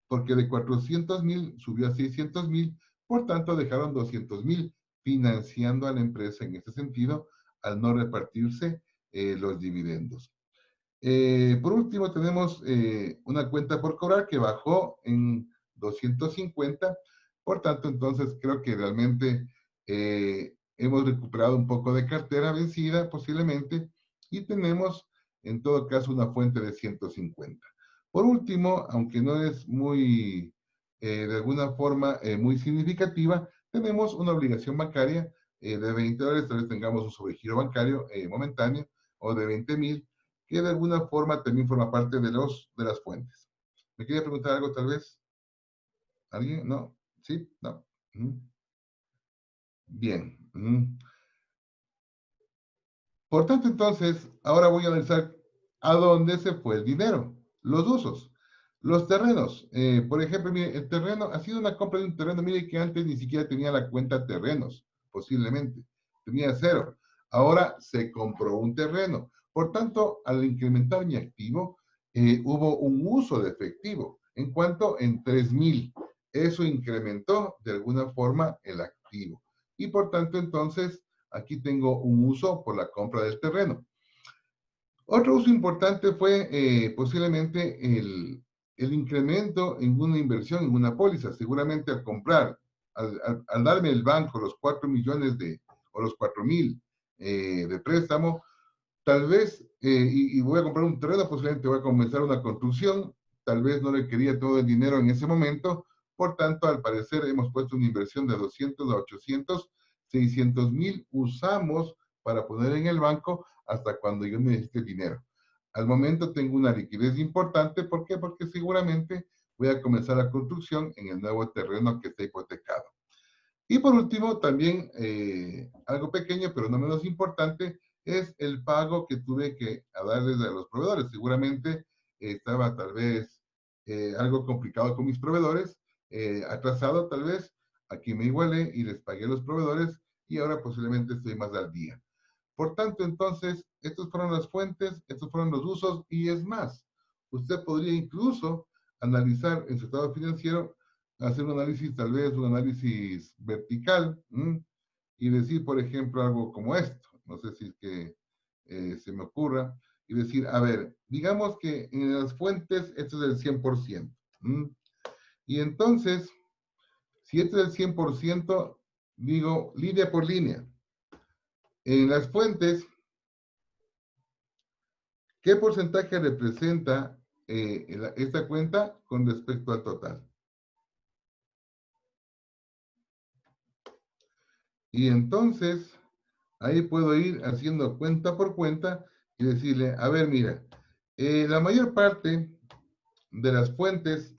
porque de 400.000 subió a 600.000, por tanto dejaron 200.000 financiando a la empresa en ese sentido, al no repartirse los dividendos. Por último, tenemos una cuenta por cobrar que bajó en 250, por tanto, entonces creo que realmente hemos recuperado un poco de cartera vencida posiblemente, y tenemos en todo caso una fuente de 150. Por último, aunque no es muy, de alguna forma, muy significativa, tenemos una obligación bancaria de $20, tal vez tengamos un sobregiro bancario momentáneo, o de 20.000, que de alguna forma también forma parte de las fuentes. ¿Me quería preguntar algo tal vez? ¿Alguien? ¿No? ¿Sí? No. Bien. Por tanto, entonces, ahora voy a analizar a dónde se fue el dinero, los usos, los terrenos. Por ejemplo, mire, el terreno ha sido una compra de un terreno, mire que antes ni siquiera tenía la cuenta terrenos, posiblemente. Tenía 0. Ahora se compró un terreno. Por tanto, al incrementar mi activo, hubo un uso de efectivo. ¿En cuanto? En 3,000. Eso incrementó de alguna forma el activo. Y por tanto, entonces, aquí tengo un uso por la compra del terreno. Otro uso importante fue posiblemente el incremento en una inversión, en una póliza. Seguramente al comprar, al darme el banco los 4 millones o los 4,000 de préstamo, tal vez, y voy a comprar un terreno, posiblemente voy a comenzar una construcción, tal vez no le quería todo el dinero en ese momento, por tanto, al parecer hemos puesto una inversión de 200 a 800, 600,000 usamos para poner en el banco hasta cuando yo necesite dinero. Al momento tengo una liquidez importante, ¿por qué? Porque seguramente voy a comenzar la construcción en el nuevo terreno que está hipotecado. Y por último, también algo pequeño, pero no menos importante, es el pago que tuve que darles a los proveedores. Seguramente estaba tal vez algo complicado con mis proveedores, atrasado tal vez, aquí me igualé y les pagué a los proveedores y ahora posiblemente estoy más al día. Por tanto, entonces, estas fueron las fuentes, estos fueron los usos y es más, usted podría incluso analizar en su estado financiero, hacer un análisis, tal vez un análisis vertical, y decir, por ejemplo, algo como esto. No sé si es que se me ocurra. Y decir, a ver, digamos que en las fuentes esto es del 100%. Y entonces, si esto es del 100%, digo línea por línea. En las fuentes, ¿qué porcentaje representa esta cuenta con respecto al total? Y entonces, ahí puedo ir haciendo cuenta por cuenta y decirle, a ver, mira, la mayor parte de las fuentes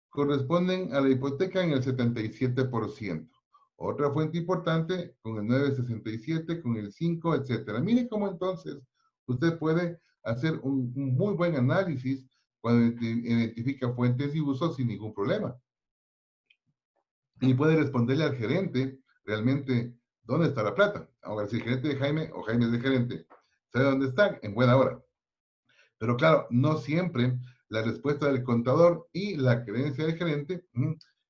corresponden a la hipoteca en el 77%. Otra fuente importante con el 9,67, con el 5, etcétera. Mire cómo entonces usted puede hacer un muy buen análisis cuando identifica fuentes y usos sin ningún problema. Y puede responderle al gerente realmente dónde está la plata. Ahora, si el gerente de Jaime o Jaime es el gerente, ¿sabe dónde están? En buena hora. Pero claro, no siempre la respuesta del contador y la creencia del gerente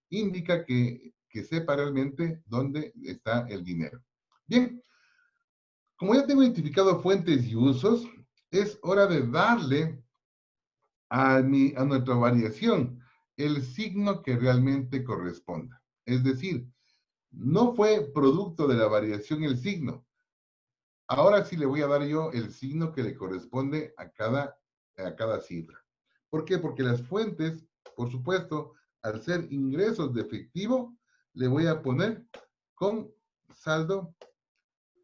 indica que sepa realmente dónde está el dinero. Bien, como ya tengo identificado fuentes y usos, es hora de darle a nuestra variación el signo que realmente corresponda. Es decir, no fue producto de la variación el signo. Ahora sí le voy a dar yo el signo que le corresponde a cada cifra. ¿Por qué? Porque las fuentes, por supuesto, al ser ingresos de efectivo, le voy a poner con saldo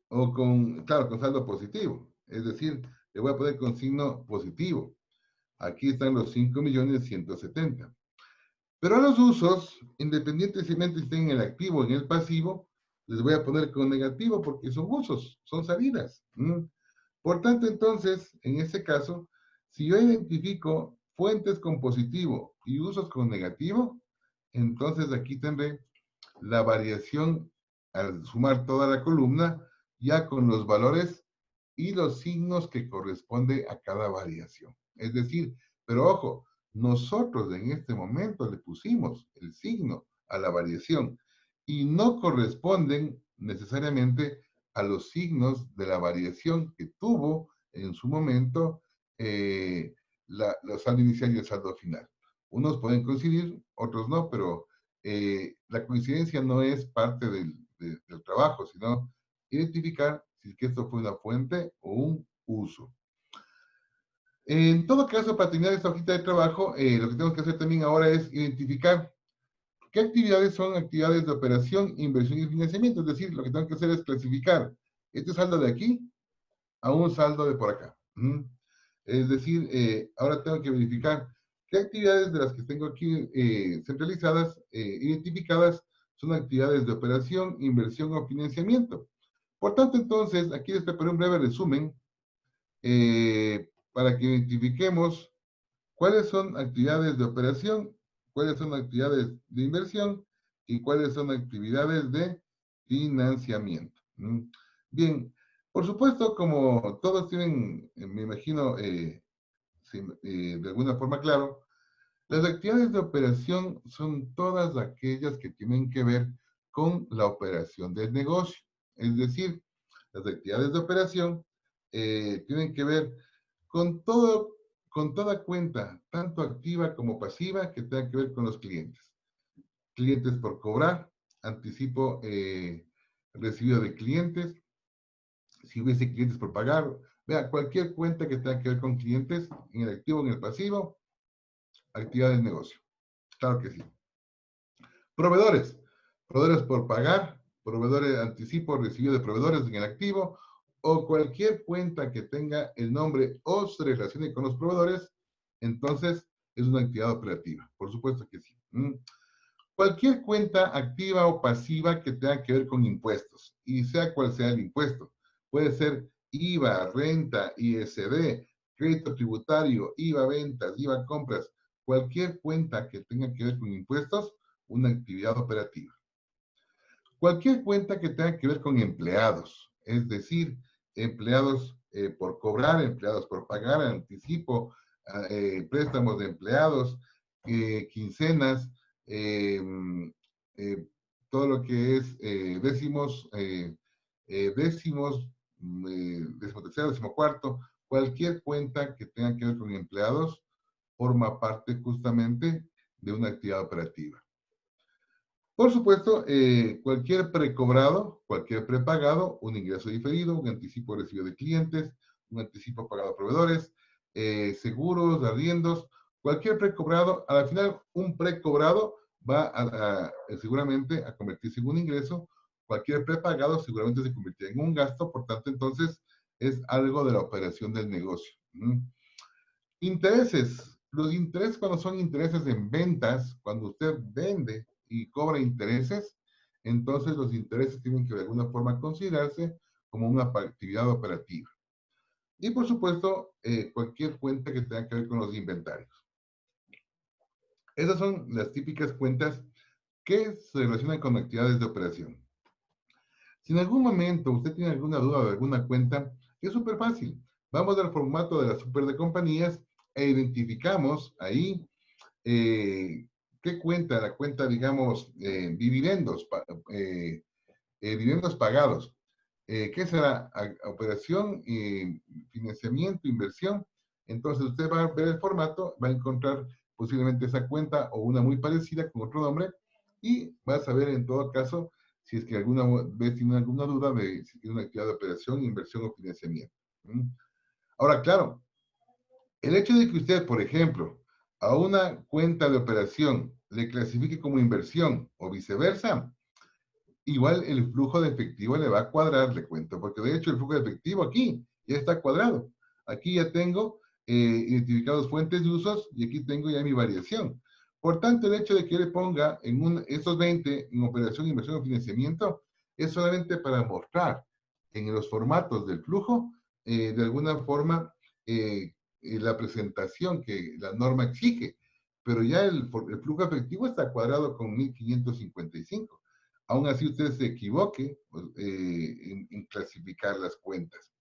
o claro, con saldo positivo. Es decir, le voy a poner con signo positivo. Aquí están los 5,170,000. Pero a los usos, independientemente si estén en el activo o en el pasivo, les voy a poner con negativo porque son usos, son salidas. Por tanto, entonces, en este caso, si yo identifico fuentes con positivo y usos con negativo, entonces aquí tendré la variación al sumar toda la columna ya con los valores y los signos que corresponde a cada variación. Es decir, pero ojo, nosotros en este momento le pusimos el signo a la variación y no corresponden necesariamente a los signos de la variación que tuvo en su momento los saldo inicial y el saldo final. Unos pueden coincidir, otros no, pero la coincidencia no es parte del trabajo, sino identificar si es que esto fue una fuente o un uso. En todo caso, para terminar esta hojita de trabajo, lo que tenemos que hacer también ahora es identificar qué actividades son actividades de operación, inversión y financiamiento. Es decir, lo que tengo que hacer es clasificar este saldo de aquí a un saldo de por acá. Es decir, ahora tengo que verificar qué actividades de las que tengo aquí centralizadas, identificadas, son actividades de operación, inversión o financiamiento. Por tanto, entonces, aquí les preparé un breve resumen para que identifiquemos cuáles son actividades de operación, cuáles son actividades de inversión y cuáles son actividades de financiamiento. Bien, Por supuesto, como todos tienen, me imagino, de alguna forma claro, las actividades de operación son todas aquellas que tienen que ver con la operación del negocio. Es decir, las actividades de operación tienen que ver con todo, con toda cuenta, tanto activa como pasiva, que tenga que ver con los clientes. Clientes por cobrar, anticipo recibido de clientes, si hubiese clientes por pagar, vea, cualquier cuenta que tenga que ver con clientes, en el activo o en el pasivo, actividades de negocio. Claro que sí. Proveedores. Proveedores por pagar, proveedores anticipo recibido de proveedores en el activo, o cualquier cuenta que tenga el nombre o se relacione con los proveedores, entonces es una actividad operativa. Por supuesto que sí. Cualquier cuenta activa o pasiva que tenga que ver con impuestos, y sea cual sea el impuesto. Puede ser IVA, renta, ISD, crédito tributario, IVA ventas, IVA compras. Cualquier cuenta que tenga que ver con impuestos, una actividad operativa. Cualquier cuenta que tenga que ver con empleados, es decir, empleados por cobrar, empleados por pagar, anticipo, préstamos de empleados, quincenas, eh, todo lo que es décimos, decimotercero, decimocuarto, cualquier cuenta que tenga que ver con empleados forma parte justamente de una actividad operativa. Por supuesto, cualquier precobrado, cualquier prepagado, un ingreso diferido, un anticipo recibido de clientes, un anticipo pagado a proveedores, seguros, arriendos, cualquier precobrado, al final un precobrado va seguramente a convertirse en un ingreso, cualquier prepagado seguramente se convertirá en un gasto, por tanto entonces es algo de la operación del negocio. Intereses. Los intereses cuando son intereses en ventas, cuando usted vende y cobra intereses, entonces los intereses tienen que de alguna forma considerarse como una actividad operativa. Y por supuesto, cualquier cuenta que tenga que ver con los inventarios. Esas son las típicas cuentas que se relacionan con actividades de operación. Si en algún momento usted tiene alguna duda de alguna cuenta, es súper fácil. Vamos al formato de la super de compañías e identificamos ahí ¿qué cuenta? La cuenta, digamos, dividendos, dividendos pagados. ¿Qué será? Operación, financiamiento, inversión. Entonces usted va a ver el formato, va a encontrar posiblemente esa cuenta o una muy parecida con otro nombre y va a saber en todo caso si es que alguna vez tiene alguna duda de si tiene una actividad de operación, inversión o financiamiento. Ahora, claro, el hecho de que usted, por ejemplo, a una cuenta de operación le clasifique como inversión o viceversa, igual el flujo de efectivo le va a cuadrar, le cuento, porque de hecho el flujo de efectivo aquí ya está cuadrado. Aquí ya tengo identificados fuentes de usos y aquí tengo ya mi variación. Por tanto, el hecho de que yo le ponga en estos 20 en operación, inversión o financiamiento es solamente para mostrar en los formatos del flujo, de alguna forma, la presentación que la norma exige, pero ya el flujo efectivo está cuadrado con 1555. Aún así usted se equivoque en clasificar las cuentas.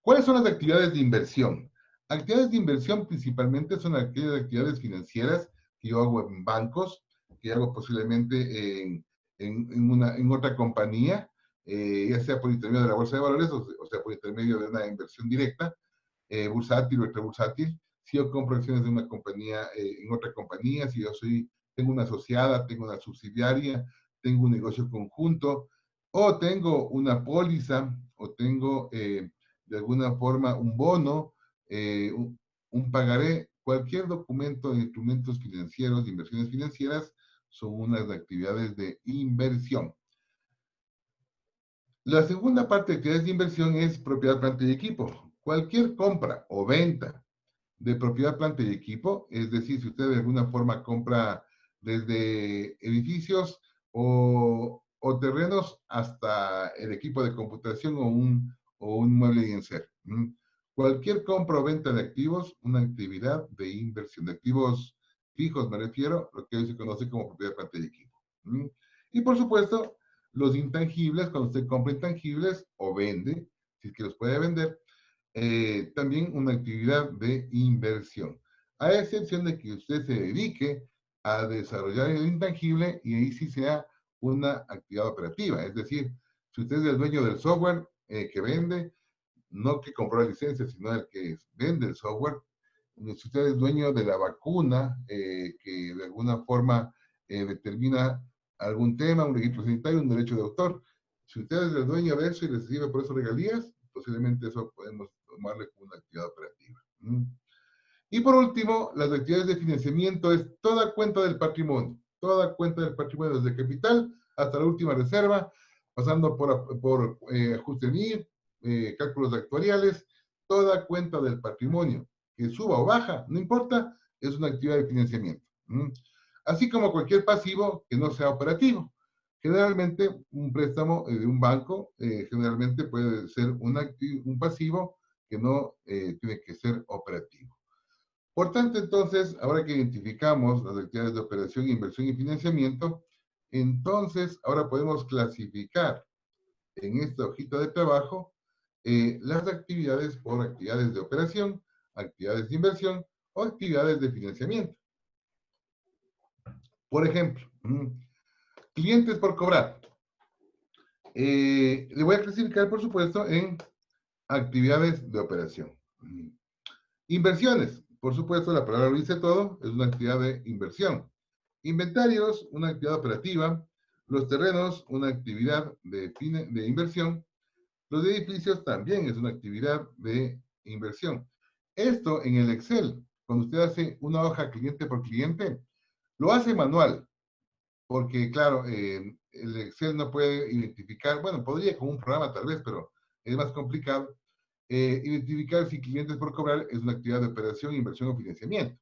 ¿Cuáles son las actividades de inversión? Actividades de inversión principalmente son aquellas actividades financieras que yo hago en bancos, que hago posiblemente en otra compañía, ya sea por intermedio de la bolsa de valores o sea por intermedio de una inversión directa, bursátil o extrabursátil. Si yo compro acciones de una compañía en otra compañía, si yo tengo una asociada, tengo una subsidiaria, tengo un negocio conjunto, o tengo una póliza, o tengo de alguna forma un bono, un pagaré, cualquier documento de instrumentos financieros, de inversiones financieras, son unas actividades de inversión. La segunda parte de actividades de inversión es propiedad, planta y equipo. Cualquier compra o venta de propiedad, planta y equipo, es decir, si usted de alguna forma compra desde edificios o terrenos hasta el equipo de computación o un mueble y enser. Cualquier compra o venta de activos, una actividad de inversión. De activos fijos me refiero, lo que hoy se conoce como propiedad, planta y equipo. Y por supuesto, los intangibles, cuando usted compra intangibles o vende, si es que los puede vender, también una actividad de inversión, a excepción de que usted se dedique a desarrollar el intangible y ahí sí sea una actividad operativa. Es decir, si usted es el dueño del software que vende, no que compró la licencia, sino el que vende el software. Si usted es dueño de la vacuna, que de alguna forma determina algún tema, un registro sanitario, un derecho de autor, si usted es el dueño de eso y recibe por eso regalías, posiblemente eso podemos tomarle como una actividad operativa. Y por último, las actividades de financiamiento es toda cuenta del patrimonio, desde capital hasta la última reserva, pasando por ajuste NIR, cálculos actuariales, toda cuenta del patrimonio, que suba o baja, no importa, es una actividad de financiamiento. Así como cualquier pasivo que no sea operativo. Generalmente, un préstamo de un banco, generalmente puede ser un pasivo que no tiene que ser operativo. Por tanto, entonces, ahora que identificamos las actividades de operación, inversión y financiamiento, entonces ahora podemos clasificar en esta hojita de trabajo las actividades por actividades de operación, actividades de inversión o actividades de financiamiento. Por ejemplo, clientes por cobrar. Le voy a clasificar, por supuesto, en actividades de operación. Inversiones. Por supuesto, la palabra lo dice todo, es una actividad de inversión. Inventarios, una actividad operativa. Los terrenos, una actividad de inversión. Los edificios también es una actividad de inversión. Esto en el Excel, cuando usted hace una hoja cliente por cliente, lo hace manual, porque claro, el Excel no puede identificar, bueno, podría con un programa tal vez, pero es más complicado. Identificar si clientes por cobrar es una actividad de operación, inversión o financiamiento.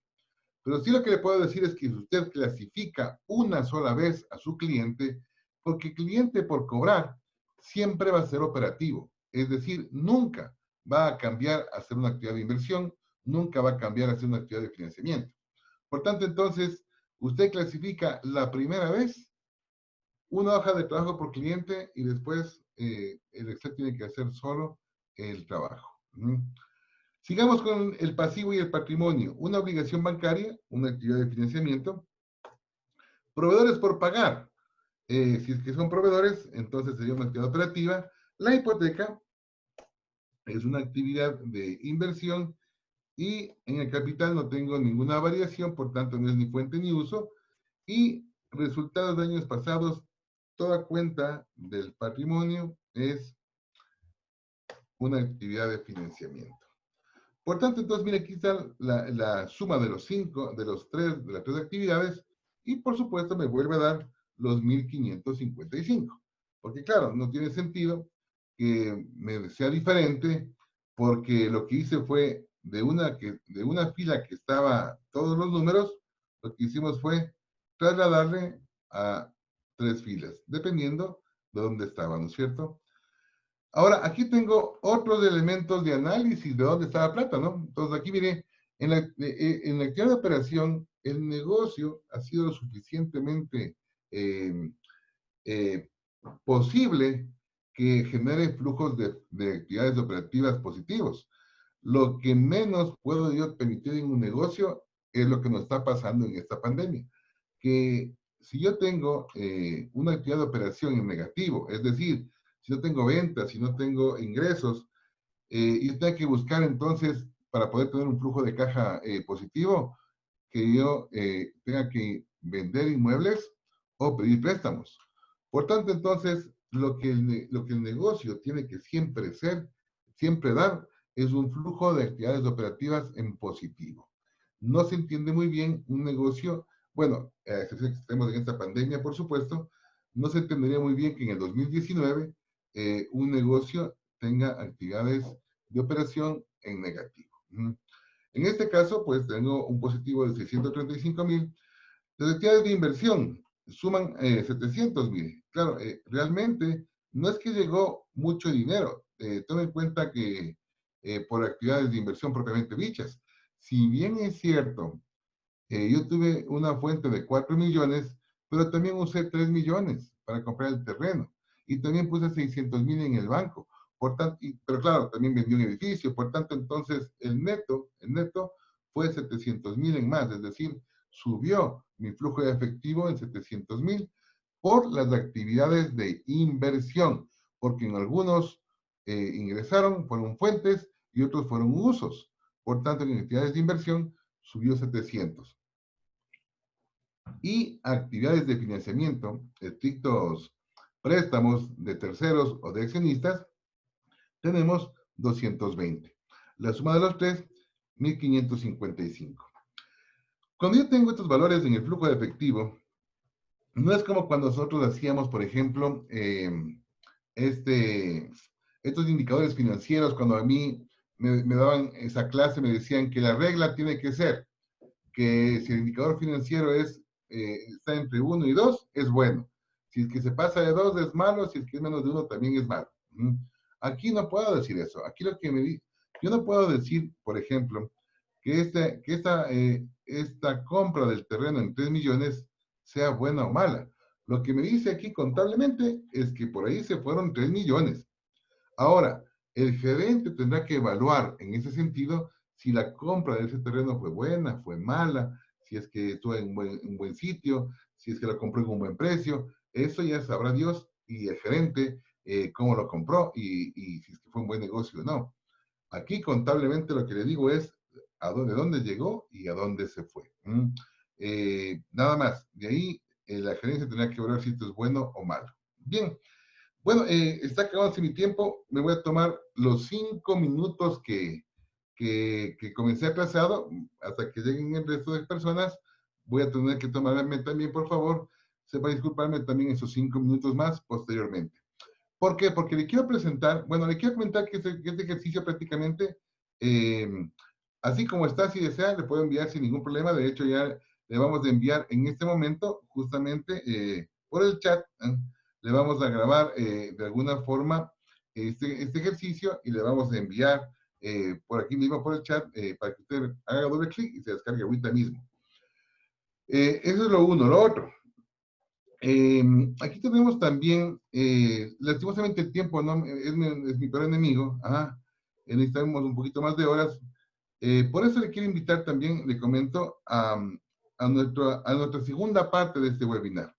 Pero sí lo que le puedo decir es que si usted clasifica una sola vez a su cliente, porque cliente por cobrar siempre va a ser operativo. Es decir, nunca va a cambiar a ser una actividad de inversión, nunca va a cambiar a ser una actividad de financiamiento. Por tanto, entonces, usted clasifica la primera vez una hoja de trabajo por cliente y después el Excel tiene que hacer solo el trabajo. Sigamos con el pasivo y el patrimonio. Una obligación bancaria, una actividad de financiamiento. Proveedores por pagar. Si es que son proveedores, entonces sería una actividad operativa. La hipoteca es una actividad de inversión y en el capital no tengo ninguna variación, por tanto no es ni fuente ni uso. Y resultados de años pasados, toda cuenta del patrimonio es una actividad de financiamiento. Por tanto, entonces, mire, aquí está la suma de las tres actividades y, por supuesto, me vuelve a dar los 1.555. Porque, claro, no tiene sentido que me sea diferente porque lo que hice fue de una fila que estaba todos los números, lo que hicimos fue trasladarle a 3 filas, dependiendo de dónde estaba, ¿no es cierto? Ahora, aquí tengo otros elementos de análisis de dónde está la plata, ¿no? Entonces, aquí mire, en la actividad de operación, el negocio ha sido lo suficientemente posible que genere flujos de actividades operativas positivos. Lo que menos puedo yo permitir en un negocio es lo que nos está pasando en esta pandemia. Que si yo tengo una actividad de operación en negativo, es decir, si no tengo ventas, si no tengo ingresos, y tengo que buscar entonces, para poder tener un flujo de caja positivo, que yo tenga que vender inmuebles o pedir préstamos. Por tanto, entonces, lo que el negocio tiene que siempre dar, es un flujo de actividades operativas en positivo. No se entiende muy bien un negocio, bueno, a excepción que estemos en esta pandemia, por supuesto, no se entendería muy bien que en el 2019 un negocio tenga actividades de operación en negativo. En este caso, pues tengo un positivo de 635,000. Las actividades de inversión suman 700,000. Claro, realmente no es que llegó mucho dinero. Tome en cuenta que por actividades de inversión propiamente dichas, si bien es cierto, yo tuve una fuente de 4 millones, pero también usé 3 millones para comprar el terreno. Y también puse 600,000 en el banco. Por tanto, pero claro, también vendió un edificio, por tanto, entonces el neto fue 700,000 en más, es decir, subió mi flujo de efectivo en 700,000 por las actividades de inversión, porque en algunos ingresaron, fueron fuentes y otros fueron usos. Por tanto, en actividades de inversión subió 700. Y actividades de financiamiento, estrictos préstamos de terceros o de accionistas, tenemos 220. La suma de los tres, 1,555. Cuando yo tengo estos valores en el flujo de efectivo, no es como cuando nosotros hacíamos, por ejemplo, estos indicadores financieros, cuando a mí me daban esa clase, me decían que la regla tiene que ser que si el indicador financiero está entre 1 y 2, es bueno. Si es que se pasa de 2 es malo, si es que es menos de 1 también es malo. Aquí no puedo decir eso. Aquí lo que yo no puedo decir, por ejemplo, que esta compra del terreno en 3 millones sea buena o mala. Lo que me dice aquí contablemente es que por ahí se fueron 3 millones. Ahora, el gerente tendrá que evaluar en ese sentido si la compra de ese terreno fue buena, fue mala, si es que estuvo en un buen sitio, si es que lo compró en un buen precio. Eso ya sabrá Dios y el gerente cómo lo compró y si es que fue un buen negocio o no. Aquí contablemente lo que le digo es de dónde llegó y a dónde se fue. Nada más. De ahí la gerencia tendrá que evaluar si esto es bueno o malo. Bien. Bueno, está acabándose mi tiempo. Me voy a tomar los 5 minutos que comencé atrasado hasta que lleguen el resto de personas. Voy a tener que tomarme también, por favor, sepa disculparme también esos 5 minutos más posteriormente. ¿Por qué? Porque le quiero presentar, bueno, le quiero comentar que este ejercicio prácticamente, así como está, si desea, le puedo enviar sin ningún problema. De hecho, ya le vamos a enviar en este momento, justamente por el chat, le vamos a grabar de alguna forma este ejercicio y le vamos a enviar por aquí mismo por el chat para que usted haga doble clic y se descargue ahorita mismo. Eso es lo uno. Lo otro. Aquí tenemos también, lastimosamente el tiempo ¿no? es mi peor enemigo. Necesitamos un poquito más de horas. Por eso le quiero invitar también, le comento, a nuestra segunda parte de este webinar.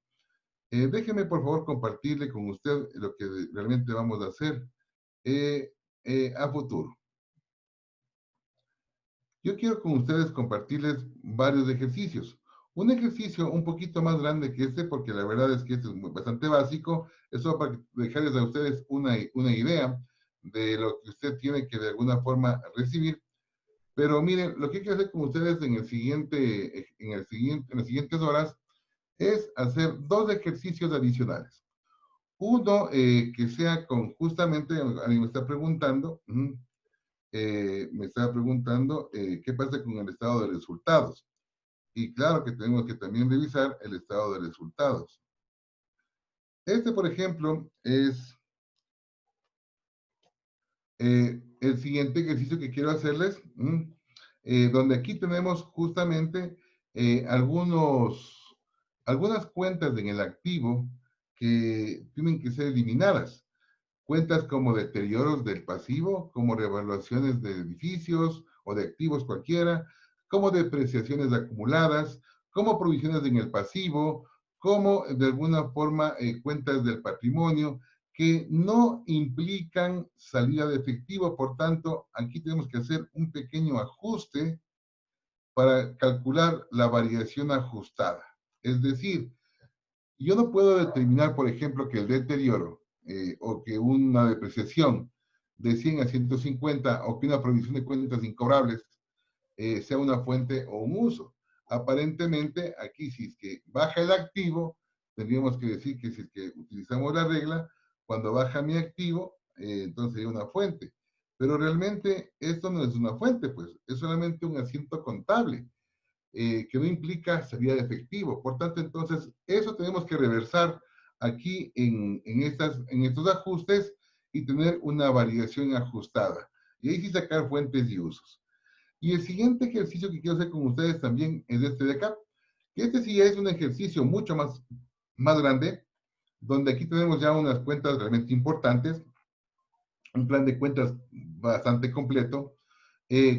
Déjeme, por favor, compartirle con usted lo que realmente vamos a hacer a futuro. Yo quiero con ustedes compartirles varios ejercicios. Un ejercicio un poquito más grande que este, porque la verdad es que este es bastante básico, es solo para dejarles a ustedes una idea de lo que usted tiene que de alguna forma recibir. Pero miren, lo que hay que hacer con ustedes en las siguientes horas es hacer 2 ejercicios adicionales. Uno que sea con justamente, alguien me está preguntando, qué pasa con el estado de resultados. Y claro que tenemos que también revisar el estado de resultados. Este, por ejemplo, es el siguiente ejercicio que quiero hacerles, donde aquí tenemos justamente algunas cuentas en el activo que tienen que ser eliminadas. Cuentas como deterioros del pasivo, como revaluaciones de edificios o de activos cualquiera, como depreciaciones acumuladas, como provisiones en el pasivo, como de alguna forma cuentas del patrimonio que no implican salida de efectivo. Por tanto, aquí tenemos que hacer un pequeño ajuste para calcular la variación ajustada. Es decir, yo no puedo determinar, por ejemplo, que el deterioro o que una depreciación de 100 a 150 o que una provisión de cuentas incobrables sea una fuente o un uso. Aparentemente, aquí si es que baja el activo, tendríamos que decir que si es que utilizamos la regla, cuando baja mi activo, entonces hay una fuente. Pero realmente esto no es una fuente, pues es solamente un asiento contable. Que no implica salida de efectivo. Por tanto, entonces, eso tenemos que reversar aquí en estos ajustes y tener una variación ajustada. Y ahí sí sacar fuentes y usos. Y el siguiente ejercicio que quiero hacer con ustedes también es este de acá, que este sí es un ejercicio mucho más grande, donde aquí tenemos ya unas cuentas realmente importantes, un plan de cuentas bastante completo,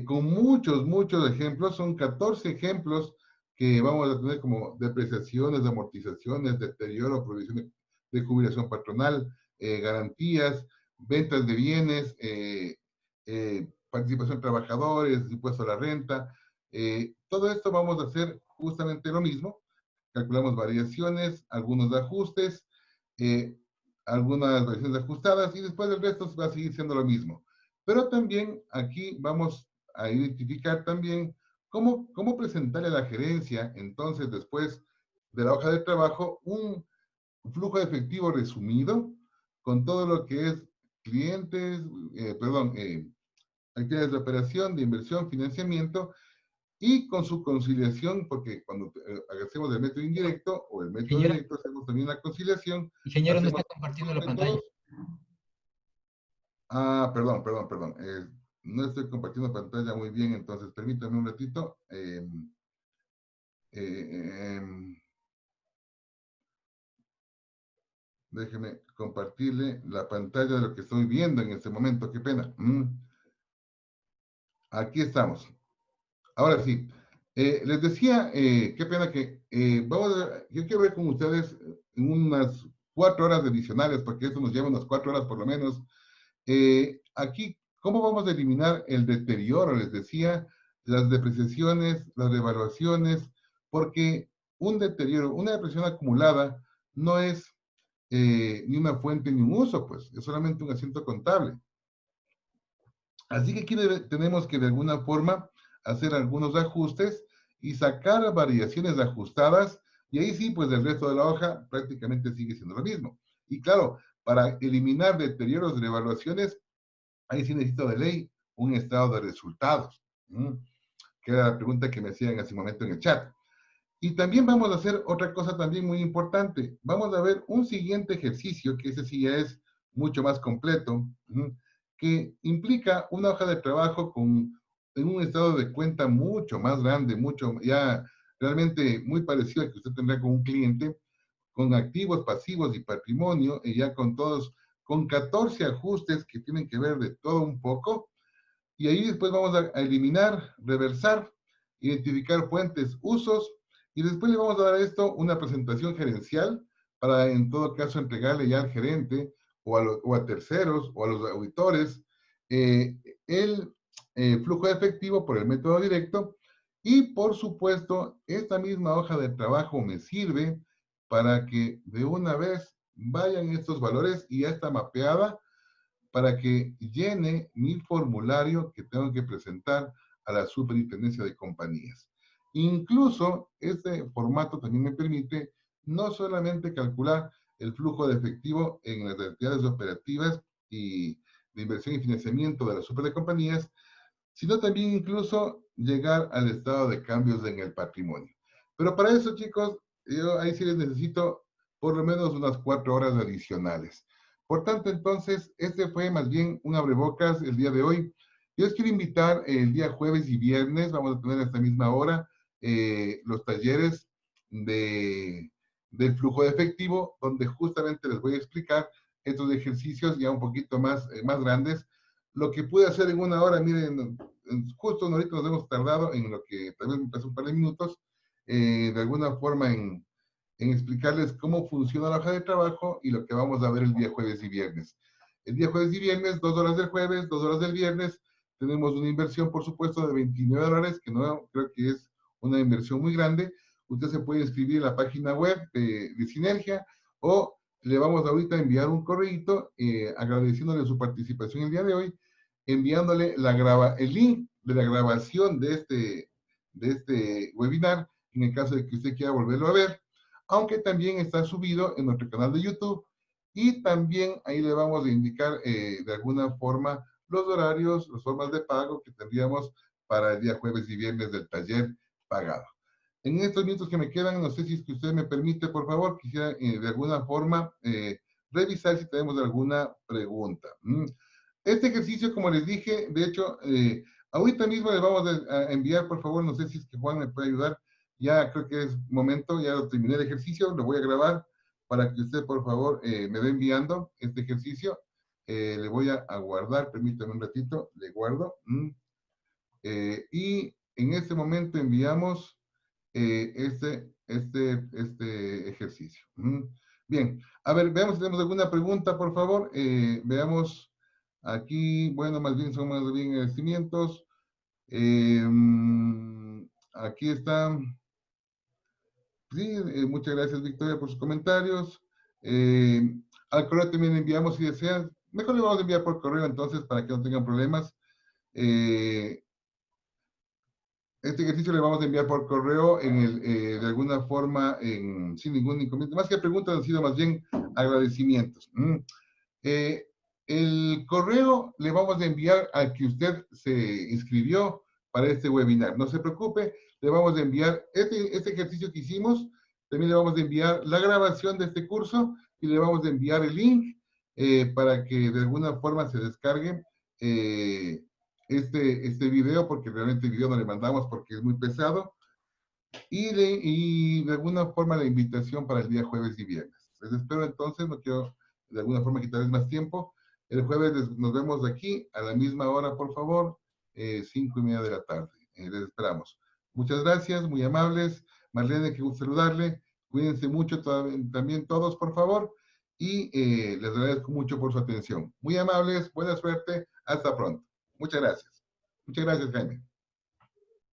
con muchos ejemplos, son 14 ejemplos que vamos a tener como depreciaciones, amortizaciones, deterioro, provisión de jubilación patronal, garantías, ventas de bienes, participación de trabajadores, impuesto a la renta. Todo esto vamos a hacer justamente lo mismo. Calculamos variaciones, algunos ajustes, algunas variaciones ajustadas y después el resto va a seguir siendo lo mismo. Pero también aquí vamos a identificar también cómo presentarle a la gerencia, entonces después de la hoja de trabajo, un flujo de efectivo resumido con todo lo que es clientes, actividades de operación, de inversión, financiamiento, y con su conciliación, porque cuando hacemos el método indirecto o el método
Ingeniero,
directo, hacemos también la conciliación.
ingeniero, no
Hacemos
está compartiendo la
los
pantalla.
métodos. Perdón. No estoy compartiendo pantalla muy bien, entonces permítame un ratito. Déjeme compartirle la pantalla de lo que estoy viendo en este momento. Qué pena. Aquí estamos. Ahora sí. Les decía, qué pena que yo quiero ver con ustedes en unas 4 horas adicionales, porque esto nos lleva unas 4 horas por lo menos. Aquí, ¿cómo vamos a eliminar el deterioro? Les decía, las depreciaciones, las devaluaciones, porque un deterioro, una depreciación acumulada no es ni una fuente ni un uso, pues, es solamente un asiento contable. Así que aquí tenemos que de alguna forma hacer algunos ajustes y sacar variaciones ajustadas, y ahí sí, pues el resto de la hoja prácticamente sigue siendo lo mismo. Y claro, para eliminar deterioros de evaluaciones, ahí sí necesito de ley un estado de resultados, que era la pregunta que me hacían hace un momento en el chat. Y también vamos a hacer otra cosa también muy importante. Vamos a ver un siguiente ejercicio, que ese sí ya es mucho más completo, que implica una hoja de trabajo en un estado de cuenta mucho más grande, mucho ya realmente muy parecido al que usted tendrá con un cliente, con activos, pasivos y patrimonio, y ya con todos, con 14 ajustes que tienen que ver de todo un poco, y ahí después vamos a eliminar, reversar, identificar fuentes, usos, y después le vamos a dar a esto una presentación gerencial para en todo caso entregarle ya al gerente o a terceros o a los auditores el flujo de efectivo por el método directo, y por supuesto esta misma hoja de trabajo me sirve para que de una vez vayan estos valores y ya está mapeada para que llene mi formulario que tengo que presentar a la Superintendencia de Compañías. Incluso este formato también me permite no solamente calcular el flujo de efectivo en las actividades operativas y de inversión y financiamiento de la Super de Compañías, sino también incluso llegar al estado de cambios en el patrimonio. Pero para eso, chicos, yo ahí sí les necesito por lo menos unas 4 horas adicionales. Por tanto, entonces, este fue más bien un abrebocas el día de hoy. Yo les quiero invitar el día jueves y viernes, vamos a tener a esta misma hora los talleres del flujo de efectivo, donde justamente les voy a explicar estos ejercicios ya un poquito más grandes. Lo que pude hacer en una hora, miren, justo ahorita nos hemos tardado en lo que tal vez me pasó un par de minutos, de alguna forma en explicarles cómo funciona la hoja de trabajo y lo que vamos a ver el día jueves y viernes. El día jueves y viernes, 2 horas del jueves, 2 horas del viernes, tenemos una inversión, por supuesto, de $29, que no creo que es una inversión muy grande. Usted se puede inscribir en la página web de Sinergia, o le vamos ahorita a enviar un correo agradeciéndole su participación el día de hoy, enviándole el link de la grabación de este webinar, en el caso de que usted quiera volverlo a ver, aunque también está subido en nuestro canal de YouTube, y también ahí le vamos a indicar de alguna forma los horarios, las formas de pago que tendríamos para el día jueves y viernes del taller pagado. En estos minutos que me quedan, no sé si es que usted me permite, por favor, quisiera de alguna forma revisar si tenemos alguna pregunta. Este ejercicio, como les dije, de hecho, ahorita mismo le vamos a enviar, por favor, no sé si es que Juan me puede ayudar, ya creo que es momento, ya lo terminé el ejercicio, lo voy a grabar para que usted, por favor, me dé enviando este ejercicio. Le voy a guardar, permítame un ratito, le guardo. Y en este momento enviamos este ejercicio. Bien, a ver, veamos si tenemos alguna pregunta, por favor. Veamos aquí, bueno, más bien son más bien agradecimientos. Aquí está. Sí, muchas gracias, Victoria, por sus comentarios. Al correo también enviamos si desean. Mejor le vamos a enviar por correo entonces para que no tengan problemas. Este ejercicio le vamos a enviar por correo de alguna forma sin ningún inconveniente. Más que preguntas han sido más bien agradecimientos. El correo le vamos a enviar al que usted se inscribió para este webinar. No se preocupe, le vamos a enviar este ejercicio que hicimos. También le vamos a enviar la grabación de este curso y le vamos a enviar el link para que de alguna forma se descargue este video, porque realmente el video no le mandamos porque es muy pesado, y de alguna forma la invitación para el día jueves y viernes. Les espero entonces, no quiero de alguna forma quitarles más tiempo. El jueves nos vemos aquí a la misma hora, por favor, 5:30 de la tarde. Les esperamos. Muchas gracias, muy amables. Marlene, qué gusto saludarle. Cuídense mucho también todos, por favor, y les agradezco mucho por su atención. Muy amables, buena suerte, hasta pronto. Muchas gracias. Muchas gracias, Jaime.